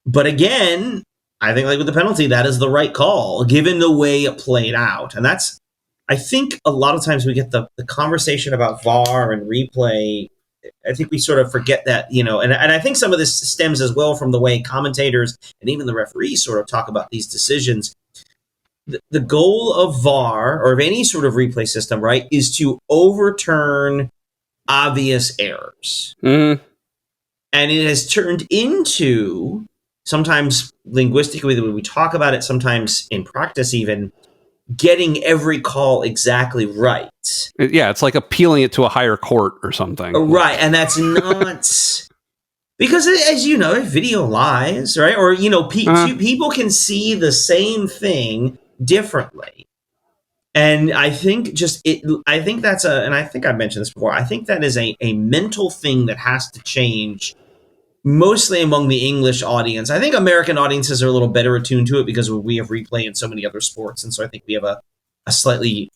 But again, I think with the penalty, that is the right call, given the way it played out. And that's, I think a lot of times we get the conversation about VAR and replay. I think we sort of forget that, and I think some of this stems as well from the way commentators and even the referees sort of talk about these decisions. The goal of VAR or of any sort of replay system, right, is to overturn obvious errors. And it has turned into, sometimes linguistically, the way we talk about it, sometimes in practice even, getting every call exactly right. Yeah, it's like appealing it to a higher court or something. Right, and that's not... Because, as you know, video lies, right? Or, people can see the same thing differently. And I think I think that's and I think I've mentioned this before, I think that is a mental thing that has to change, mostly among the English audience. I think American audiences are a little better attuned to it because we have replay in so many other sports. And so I think we have a slightly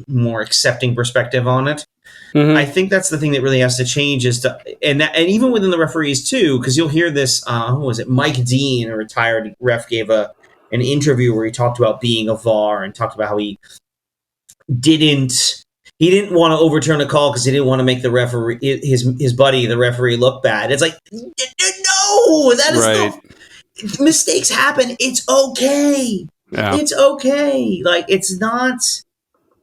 more accepting perspective on it. I think that's the thing that really has to change and even within the referees too, because you'll hear this, who was it? Mike Dean, a retired ref, gave an interview where he talked about being a VAR and talked about how he didn't want to overturn a call because he didn't want to make the referee, his buddy, the referee, look bad. It's like, no, that is right. Mistakes happen. It's okay. Yeah. It's okay. Like, it's not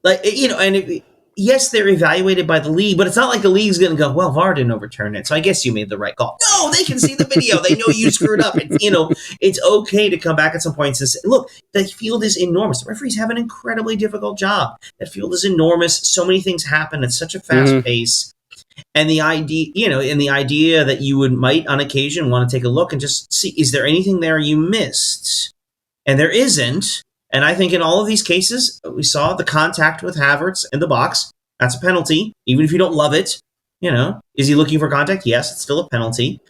like, and yes, they're evaluated by the league, but it's not like the league's going to go, well, VAR didn't overturn it, so I guess you made the right call. No, they can see the video. They know you screwed up. It's okay to come back at some points and say, look, the field is enormous. The referees have an incredibly difficult job. That field is enormous. So many things happen at such a fast pace. And the idea, that you might on occasion want to take a look and just see, is there anything there you missed? And there isn't. And I think in all of these cases, we saw the contact with Havertz in the box. That's a penalty, even if you don't love it. Is he looking for contact? Yes, it's still a penalty.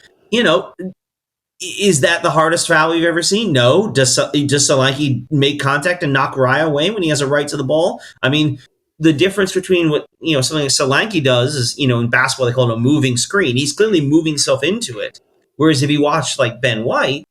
Is that the hardest foul you've ever seen? No. Does Solanke make contact and knock Raya away when he has a right to the ball? I mean, the difference between what something like Solanke does is, in basketball they call it a moving screen. He's clearly moving himself into it. Whereas if you watch like Ben White,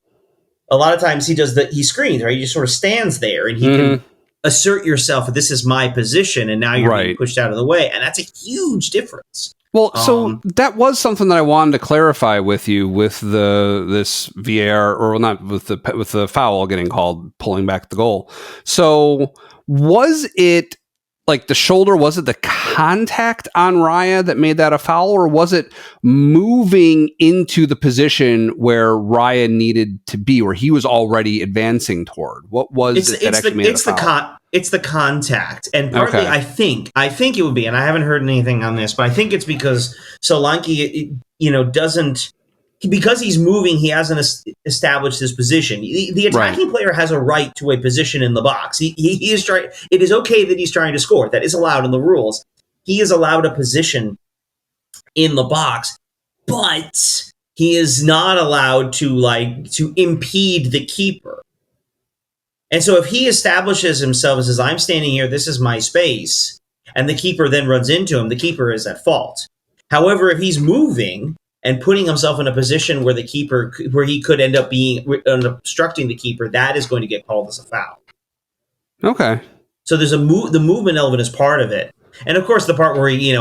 a lot of times he screens, right? He just sort of stands there and he can assert yourself, this is my position, and now you're being pushed out of the way. And that's a huge difference. Well, so that was something that I wanted to clarify with you with this VAR, or not with the foul getting called, pulling back the goal. So was it like the shoulder? Was it the contact on Raya that made that a foul, or was it moving into the position where Raya needed to be, where he was already advancing toward? What was it that actually made it a foul? It's the contact, and partly I think it would be, and I haven't heard anything on this, but I think it's because Solanke, doesn't. Because he's moving, he hasn't established his position. The attacking player has a right to a position in the box. He is trying. It is okay that he's trying to score. That is allowed in the rules. He is allowed a position in the box, but he is not allowed to impede the keeper. And so if he establishes himself and says, I'm standing here, this is my space, and the keeper then runs into him, the keeper is at fault. However, if he's moving and putting himself in a position where he could end up obstructing the keeper, that is going to get called as a foul. Okay. So there's the movement element is part of it. And of course the part where he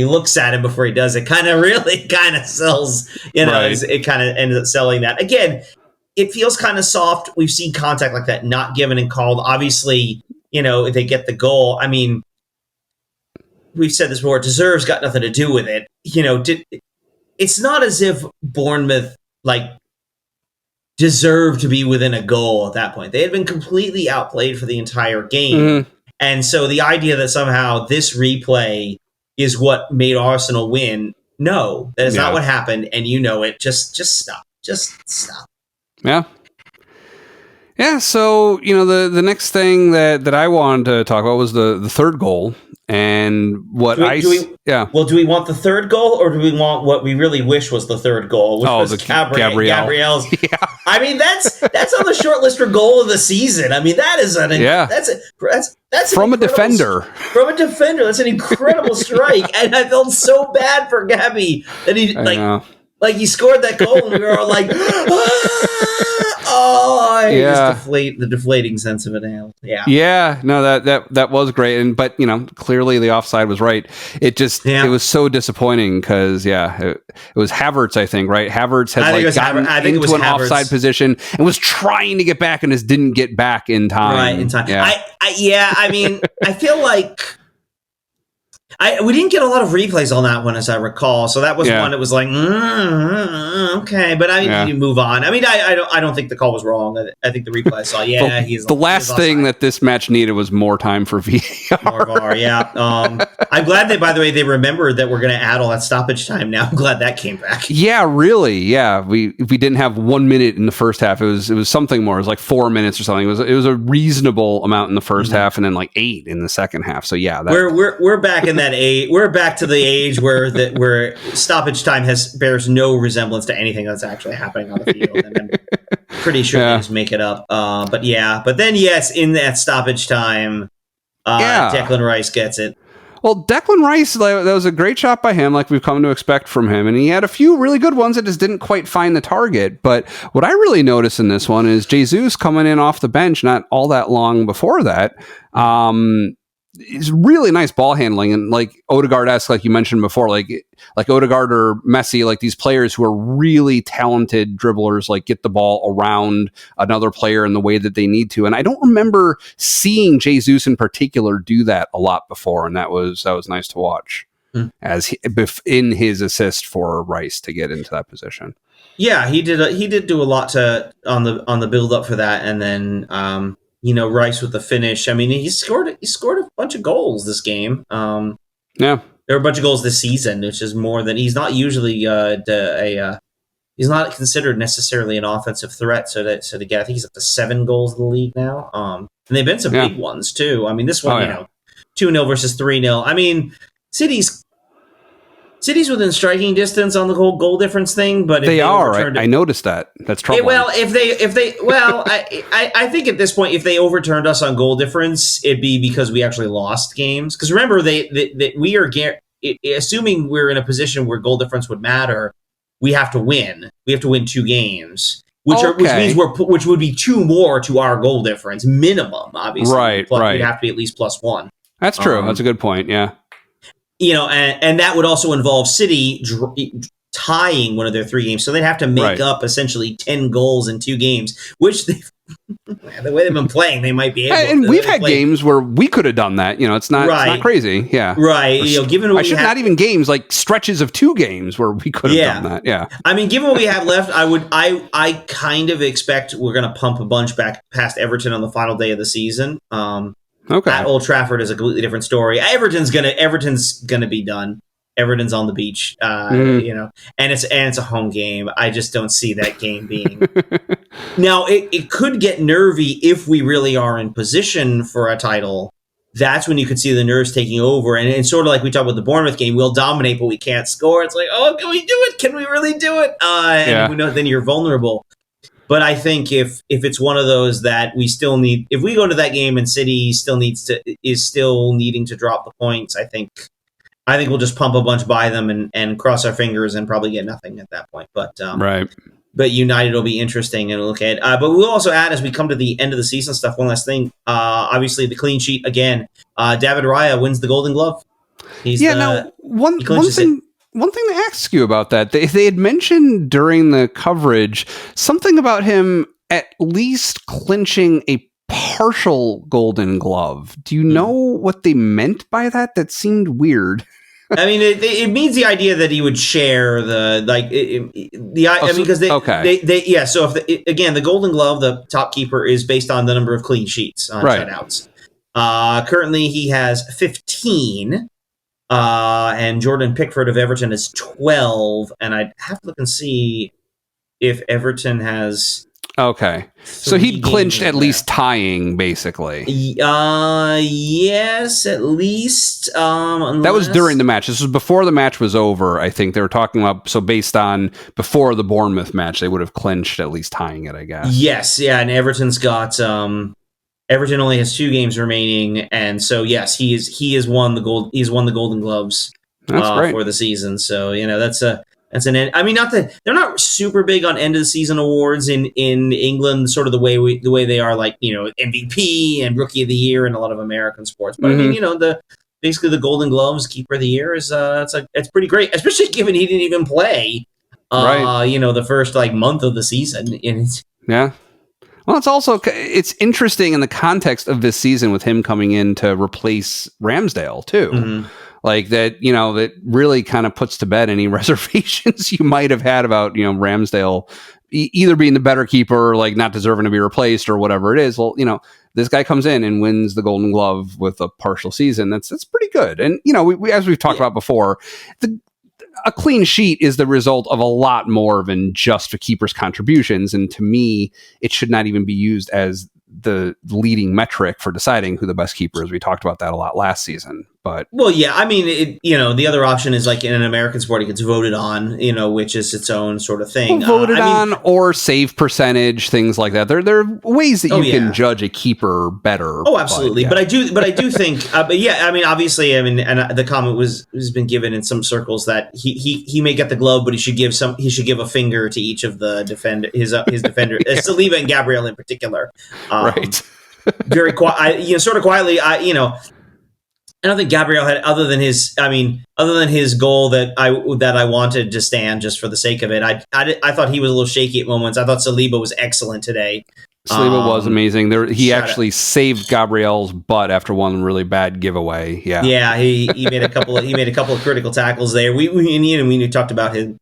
looks at him before he does it kind of sells, it kind of ends up selling that. Again, it feels kind of soft. We've seen contact like that not given and called. Obviously, if they get the goal, I mean, we've said this before, deserve's got nothing to do with it. It's not as if Bournemouth deserved to be within a goal at that point. They had been completely outplayed for the entire game. And so the idea that somehow this replay is what made Arsenal win, no, that is not what happened, and it. Just stop. Just stop. Yeah. Yeah, so, the next thing that I wanted to talk about was the third goal. And what Well, do we want the third goal, or do we want what we really wish was the third goal, which was Gabriel's? Yeah. I mean, that's on the short list for goal of the season. I mean, that is that's from a defender. From a defender, that's an incredible strike, and I felt so bad for Gabby that he scored that goal, and we were all like, just the deflating sense of it. Yeah, no, that was great, but clearly the offside was right. It just it was so disappointing because it was Havertz, I think, right? Havertz had gotten into an offside position and was trying to get back and just didn't get back in time. Right in time. Yeah. I mean, I feel like We didn't get a lot of replays on that one, as I recall. So that was one that was like, okay, but I need to move on. I mean, I don't think the call was wrong. I think the replay I saw, he's the last thing that this match needed was more time for VAR. More VAR, yeah. I'm glad by the way, they remembered that we're going to add all that stoppage time now. I'm glad that came back. Yeah, really. Yeah, we didn't have 1 minute in the first half. It was something more. It was like 4 minutes or something. It was a reasonable amount in the first half, and then like 8 in the second half. So yeah, we're back in that age. We're back to the age where stoppage time bears no resemblance to anything that's actually happening on the field, and I'm pretty sure they just make it up. But then in that stoppage time, Declan Rice gets it. Well, Declan Rice, that was a great shot by him, like we've come to expect from him. And he had a few really good ones that just didn't quite find the target. But what I really noticed in this one is Jesus coming in off the bench not all that long before that. It's really nice ball handling, and like Odegaard-esque, like you mentioned before, like Odegaard or Messi, like these players who are really talented dribblers, like get the ball around another player in the way that they need to. And I don't remember seeing Jesus in particular do that a lot before, and that was nice to watch as in his assist for Rice to get into that position. Yeah, he did do a lot on the build up for that, and then Rice with the finish. I mean, he scored a bunch of goals this game. There were a bunch of goals this season, which is more than he's not usually he's not considered necessarily an offensive threat. So to get, I think he's up to 7 goals in the league now. And they've been some big ones too. I mean, this one, 2-0 versus 3-0. I mean, City's within striking distance on the whole goal difference thing, but if they are. I noticed that. That's troubling. I think at this point, if they overturned us on goal difference, it'd be because we actually lost games. Because remember, we are assuming we're in a position where goal difference would matter. We have to win. We have to win 2 games, which would be 2 more to our goal difference minimum. Obviously, right. We'd have to be at least +1. That's true. That's a good point. Yeah. And that would also involve City tying one of their 3 games. So they'd have to make up essentially 10 goals in 2 games, which the way they've been playing, they might be able to. And we've had games where we could have done that. It's not crazy. Yeah. Right. Given what not even games, like stretches of 2 games where we could have done that. Yeah. I mean, given what we have left, I kind of expect we're going to pump a bunch back past Everton on the final day of the season. At Old Trafford is a completely different story. Everton's gonna be done. Everton's on the beach, and it's a home game. I just don't see that game being. Now it could get nervy if we really are in position for a title. That's when you could see the nerves taking over, and sort of like we talked about the Bournemouth game, we'll dominate, but we can't score. It's like, oh, can we do it? Can we really do it? And we know then you're vulnerable. But I think if it's one of those that we still need, if we go to that game and City is still needing to drop the points, I think we'll just pump a bunch by them and cross our fingers and probably get nothing at that point. But But United will be interesting and look at. But we'll also add as we come to the end of the season stuff. One last thing, obviously the clean sheet again. David Raya wins the Golden Glove. One thing to ask you about that, they had mentioned during the coverage something about him at least clinching a partial Golden Glove. Do you know what they meant by that? That seemed weird. I mean, it means the idea that he would share the So if again, the Golden Glove, the top keeper is based on the number of clean sheets on shutouts. Currently, he has 15. And Jordan Pickford of Everton is 12, and I'd have to look and see if Everton has. Okay, so he'd clinched at least tying, basically. Yes, at least. That was during the match. This was before the match was over. I think they were talking about. So based on before the Bournemouth match, they would have clinched at least tying it, I guess. Yes, yeah, and Everton's got. Everton only has 2 games remaining, and so yes, he has won the gold. He's won the Golden Gloves for the season. So that's an end. I mean, not that they're not super big on end of the season awards in England, sort of the way they are, like MVP and Rookie of the Year in a lot of American sports. But I mean, basically the Golden Gloves, Keeper of the Year is it's pretty great, especially given he didn't even play the first month of the season. Yeah. Well, it's interesting in the context of this season with him coming in to replace Ramsdale too. like that, that really kind of puts to bed any reservations you might have had about, Ramsdale either being the better keeper, or like not deserving to be replaced or whatever it is. Well, this guy comes in and wins the Golden Glove with a partial season. That's pretty good. And, we as we've talked about before, a clean sheet is the result of a lot more than just a keeper's contributions. And to me, it should not even be used as the leading metric for deciding who the best keeper is. We talked about that a lot last season. But I mean, the other option is like in an American sport, it gets voted on, which is its own sort of thing. Voted on or save percentage, things like that. There are ways that you can judge a keeper better. Oh, absolutely. But I do think, obviously, and the comment has been given in some circles that he may get the glove, but he should give a finger to each of the his defender, Saliba and Gabriel in particular. Right. Very quiet, sort of quietly, I don't think Gabriel had, other than his goal that I wanted to stand just for the sake of it. I thought he was a little shaky at moments. I thought Saliba was excellent today. Saliba was amazing. He actually saved Gabriel's butt after one really bad giveaway. Yeah. Yeah. He made a couple of critical tackles there. We talked about him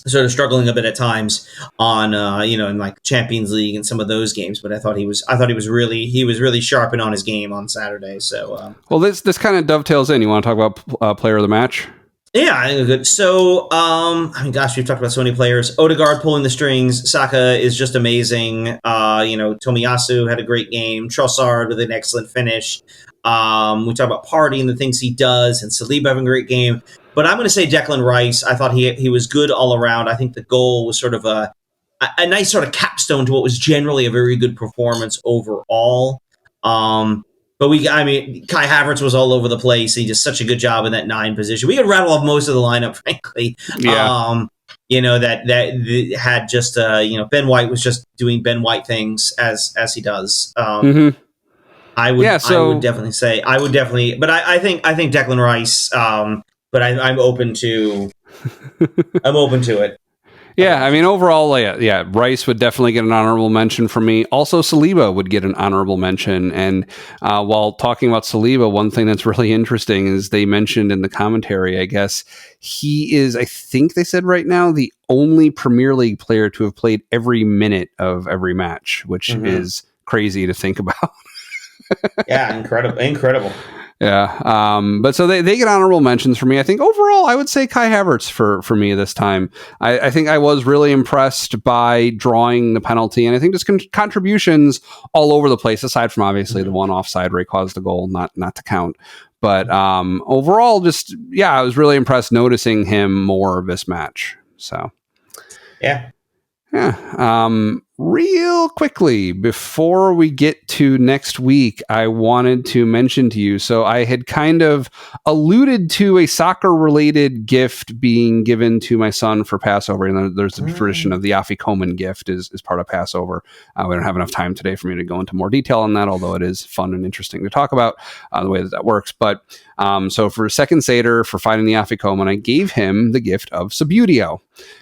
sort of struggling a bit at times on in like Champions League and some of those games, but I thought he was really sharp and on his game on Saturday. So well, this kind of dovetails in. You want to talk about player of the match? Yeah, I think good. So we've talked about so many players. Odegaard pulling the strings. Saka is just amazing. Tomiyasu had a great game. Trossard with an excellent finish. We talk about Partey and the things he does, and Saliba having a great game. But I'm going to say Declan Rice. I thought he was good all around. I think the goal was sort of a nice sort of capstone to what was generally a very good performance overall. But Kai Havertz was all over the place. He did such a good job in that 9 position. We could rattle off most of the lineup, frankly. Yeah. That had just Ben White was just doing Ben White things as he does. I would definitely, but I think Declan Rice. But I'm open to it. Yeah, I mean, overall, Rice would definitely get an honorable mention from me. Also, Saliba would get an honorable mention. And while talking about Saliba, one thing that's really interesting is they mentioned in the commentary, I guess, he is, I think they said right now, the only Premier League player to have played every minute of every match, which is crazy to think about. Yeah, incredible. Yeah. But so they get honorable mentions for me. I think overall, I would say Kai Havertz for me this time. I think I was really impressed by drawing the penalty, and I think just contributions all over the place, aside from obviously the one offside where he caused the goal, not to count. But overall, I was really impressed noticing him more this match. So, yeah. Real quickly, before we get to next week, I wanted to mention to you, so I had kind of alluded to a soccer-related gift being given to my son for Passover, and there's the tradition of the Afikoman gift is part of Passover. We don't have enough time today for me to go into more detail on that, although it is fun and interesting to talk about the way that works. But so for second Seder, for finding the Afikoman, I gave him the gift of Subbuteo.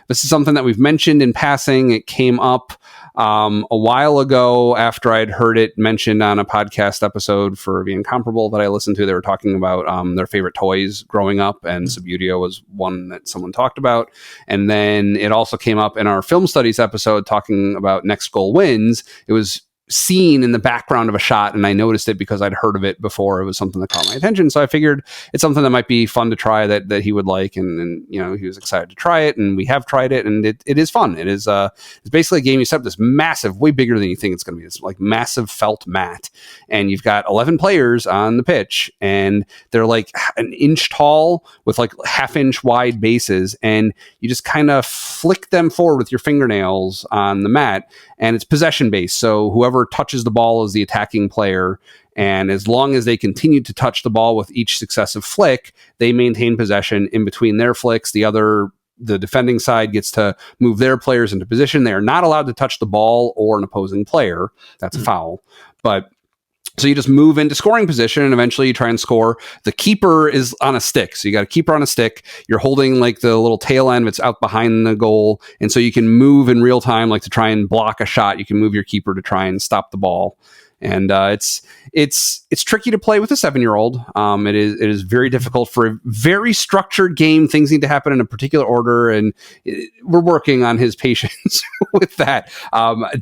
This is something that we've mentioned in passing. It came up a while ago after I'd heard it mentioned on a podcast episode for The Incomparable that I listened to. They were talking about their favorite toys growing up, and Subbuteo was one that someone talked about. And then it also came up in our film studies episode talking about Next Goal Wins. It was seen in the background of a shot, and I noticed it because I'd heard of it before. It was something that caught my attention, so I figured it's something that might be fun to try, that he would like, and he was excited to try it, and we have tried it, and it is fun. It is it's basically a game. You set up this massive, way bigger than you think it's going to be, this like massive felt mat, and you've got 11 players on the pitch, and they're like an inch tall with like half-inch wide bases, and you just kind of flick them forward with your fingernails on the mat, and it's possession based, so whoever touches the ball is the attacking player, and as long as they continue to touch the ball with each successive flick, they maintain possession. In between their flicks, the defending side gets to move their players into position. They are not allowed to touch the ball or an opposing player. That's a foul. But so you just move into scoring position, and eventually you try and score. The keeper is on a stick. So you got a keeper on a stick. You're holding like the little tail end that's out behind the goal. And so you can move in real time, like to try and block a shot. You can move your keeper to try and stop the ball. And it's tricky to play with a 7-year-old. It is very difficult for a very structured game. Things need to happen in a particular order, and we're working on his patience with that.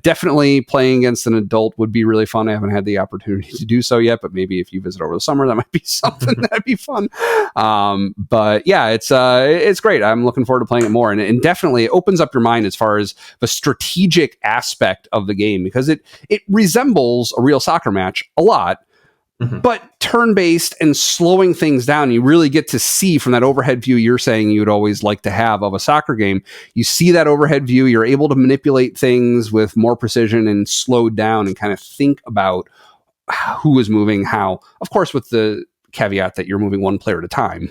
Definitely playing against an adult would be really fun. I haven't had the opportunity to do so yet, but maybe if you visit over the summer, that might be something that'd be fun. But yeah, it's great. I'm looking forward to playing it more, and definitely it opens up your mind as far as the strategic aspect of the game, because it resembles a real soccer match a lot, but turn-based and slowing things down. You really get to see from that overhead view you're saying you'd always like to have of a soccer game. You see that overhead view, you're able to manipulate things with more precision and slow down and kind of think about who is moving how. Of course, with the caveat that you're moving one player at a time.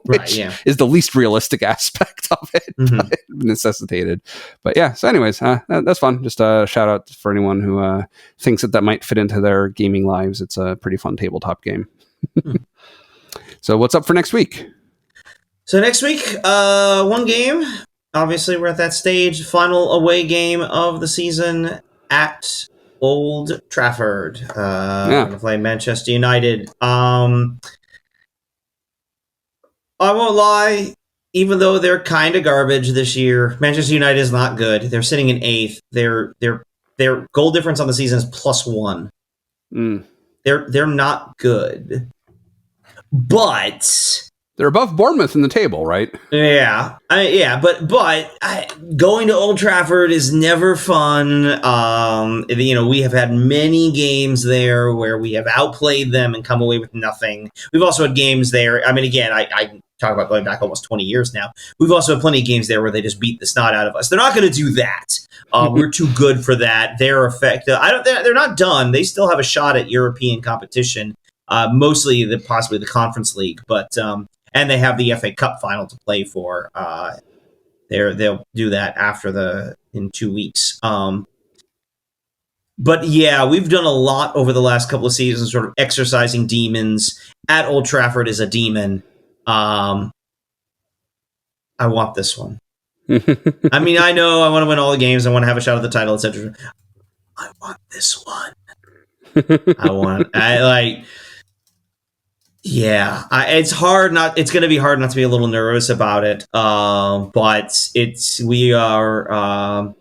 Which is the least realistic aspect of it, but necessitated. But yeah, so anyways, that's fun. Just a shout out for anyone who thinks that might fit into their gaming lives. It's a pretty fun tabletop game. So what's up for next week? So next week, one game. Obviously, we're at that stage. Final away game of the season at Old Trafford. We're going to play Manchester United. I won't lie, even though they're kind of garbage this year, Manchester United is not good. They're sitting in 8th. Their goal difference on the season is +1. They're not good. But they're above Bournemouth in the table, right? Yeah. But going to Old Trafford is never fun. We have had many games there where we have outplayed them and come away with nothing. We've also had games there. I mean, again, I talk about going back almost 20 years now. We've also had plenty of games there where they just beat the snot out of us. They're not going to do that. We're too good for that. They're effective. They're not done. They still have a shot at European competition, mostly possibly the Conference League, but and they have the FA Cup final to play for. They'll do that in 2 weeks. But yeah, we've done a lot over the last couple of seasons, sort of exercising demons. At Old Trafford is a demon. I want this one. I mean, I know I want to win all the games. I want to have a shot at the title, etc. I want this one. It's hard not. It's going to be hard not to be a little nervous about it. But it's going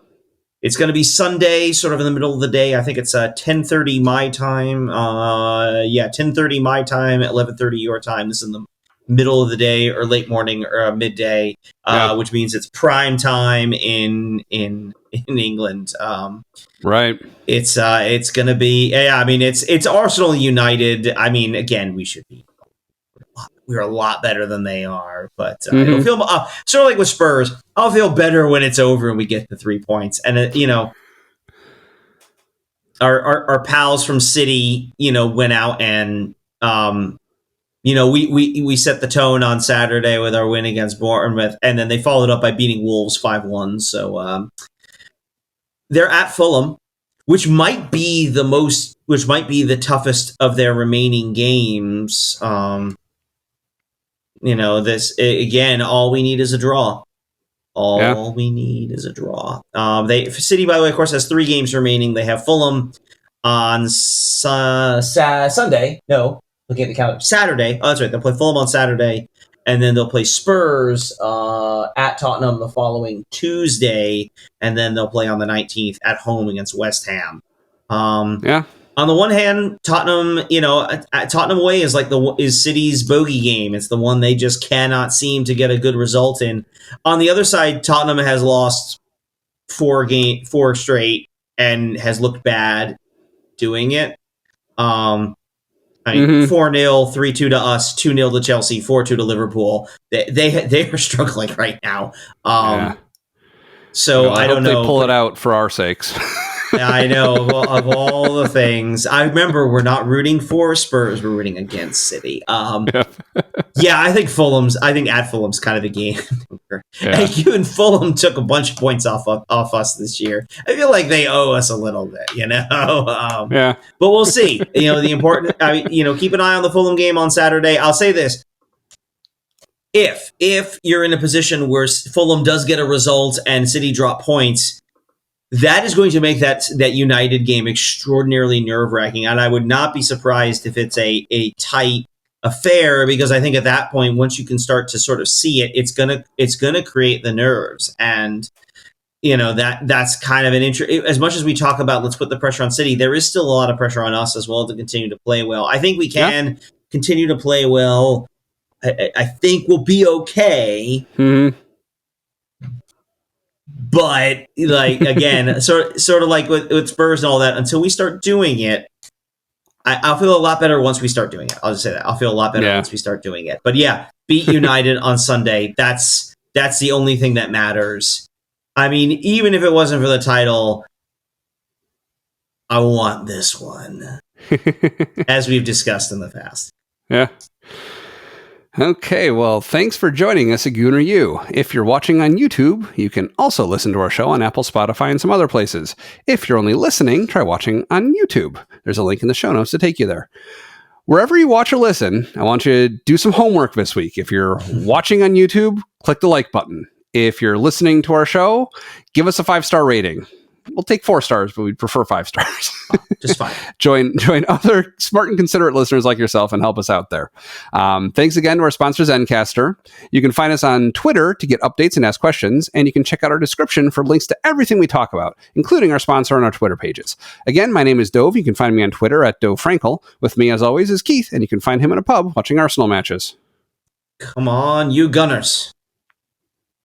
to be Sunday, sort of in the middle of the day. I think it's 10:30 my time. 10:30 my time, 11:30 your time. This is in the middle of the day or late morning or midday, which means it's prime time in England. Right. It's going to be. I mean, it's Arsenal United. I mean, again, we're a lot better than they are, but it'll feel sort of like with Spurs. I'll feel better when it's over and we get the 3 points. And our pals from City, went out and we set the tone on Saturday with our win against Bournemouth, and then they followed up by beating Wolves 5-1. So they're at Fulham, which might be the toughest of their remaining games. This again, all we need is a draw. We need is a draw. City, by the way, of course, has 3 games remaining. They have Fulham on Sunday. No, looking at the calendar, Saturday. Oh, that's right. They'll play Fulham on Saturday, and then they'll play Spurs at Tottenham the following Tuesday, and then they'll play on the 19th at home against West Ham. On the one hand, Tottenham, Tottenhm away is City's bogey game. It's the one they just cannot seem to get a good result in. On the other side, Tottenham has lost 4 straight and has looked bad doing it. 4-0, 3-2 to us, 2-0 to Chelsea, 4-2 to Liverpool. They are struggling right now. So I don't know. They pull it out for our sakes. I know, of all the things. I remember we're not rooting for Spurs, we're rooting against City. I think at Fulham's kind of the game. And you and Fulham took a bunch of points off us this year. I feel like they owe us a little bit, But we'll see. The important, keep an eye on the Fulham game on Saturday. I'll say this. If you're in a position where Fulham does get a result and City drop points, that is going to make that United game extraordinarily nerve-wracking, and I would not be surprised if it's a tight affair, because I think at that point, once you can start to sort of see it, it's gonna create the nerves, and that's kind of an as much as we talk about let's put the pressure on City, there is still a lot of pressure on us as well to continue to play well. I think we can continue to play well. I think we'll be okay. Mm-hmm. But again, sort of like with Spurs and all that, until we start doing it, I'll feel a lot better once we start doing it. I'll just say that. I'll feel a lot better once we start doing it. But yeah, beat United on Sunday. That's the only thing that matters. I mean, even if it wasn't for the title, I want this one, as we've discussed in the past. Yeah. Okay, well, thanks for joining us at Gooner U. If you're watching on YouTube, you can also listen to our show on Apple, Spotify, and some other places. If you're only listening, try watching on YouTube. There's a link in the show notes to take you there. Wherever you watch or listen, I want you to do some homework this week. If you're watching on YouTube, click the like button. If you're listening to our show, give us a 5-star rating. We'll take 4 stars, but we'd prefer 5 stars. Just fine. Join other smart and considerate listeners like yourself and help us out there. Thanks again to our sponsor, Zencastr. You can find us on Twitter to get updates and ask questions, and you can check out our description for links to everything we talk about, including our sponsor and our Twitter pages. Again, my name is Dove. You can find me on Twitter at Dove Frankel. With me, as always, is Keith, and you can find him in a pub watching Arsenal matches. Come on, you Gunners.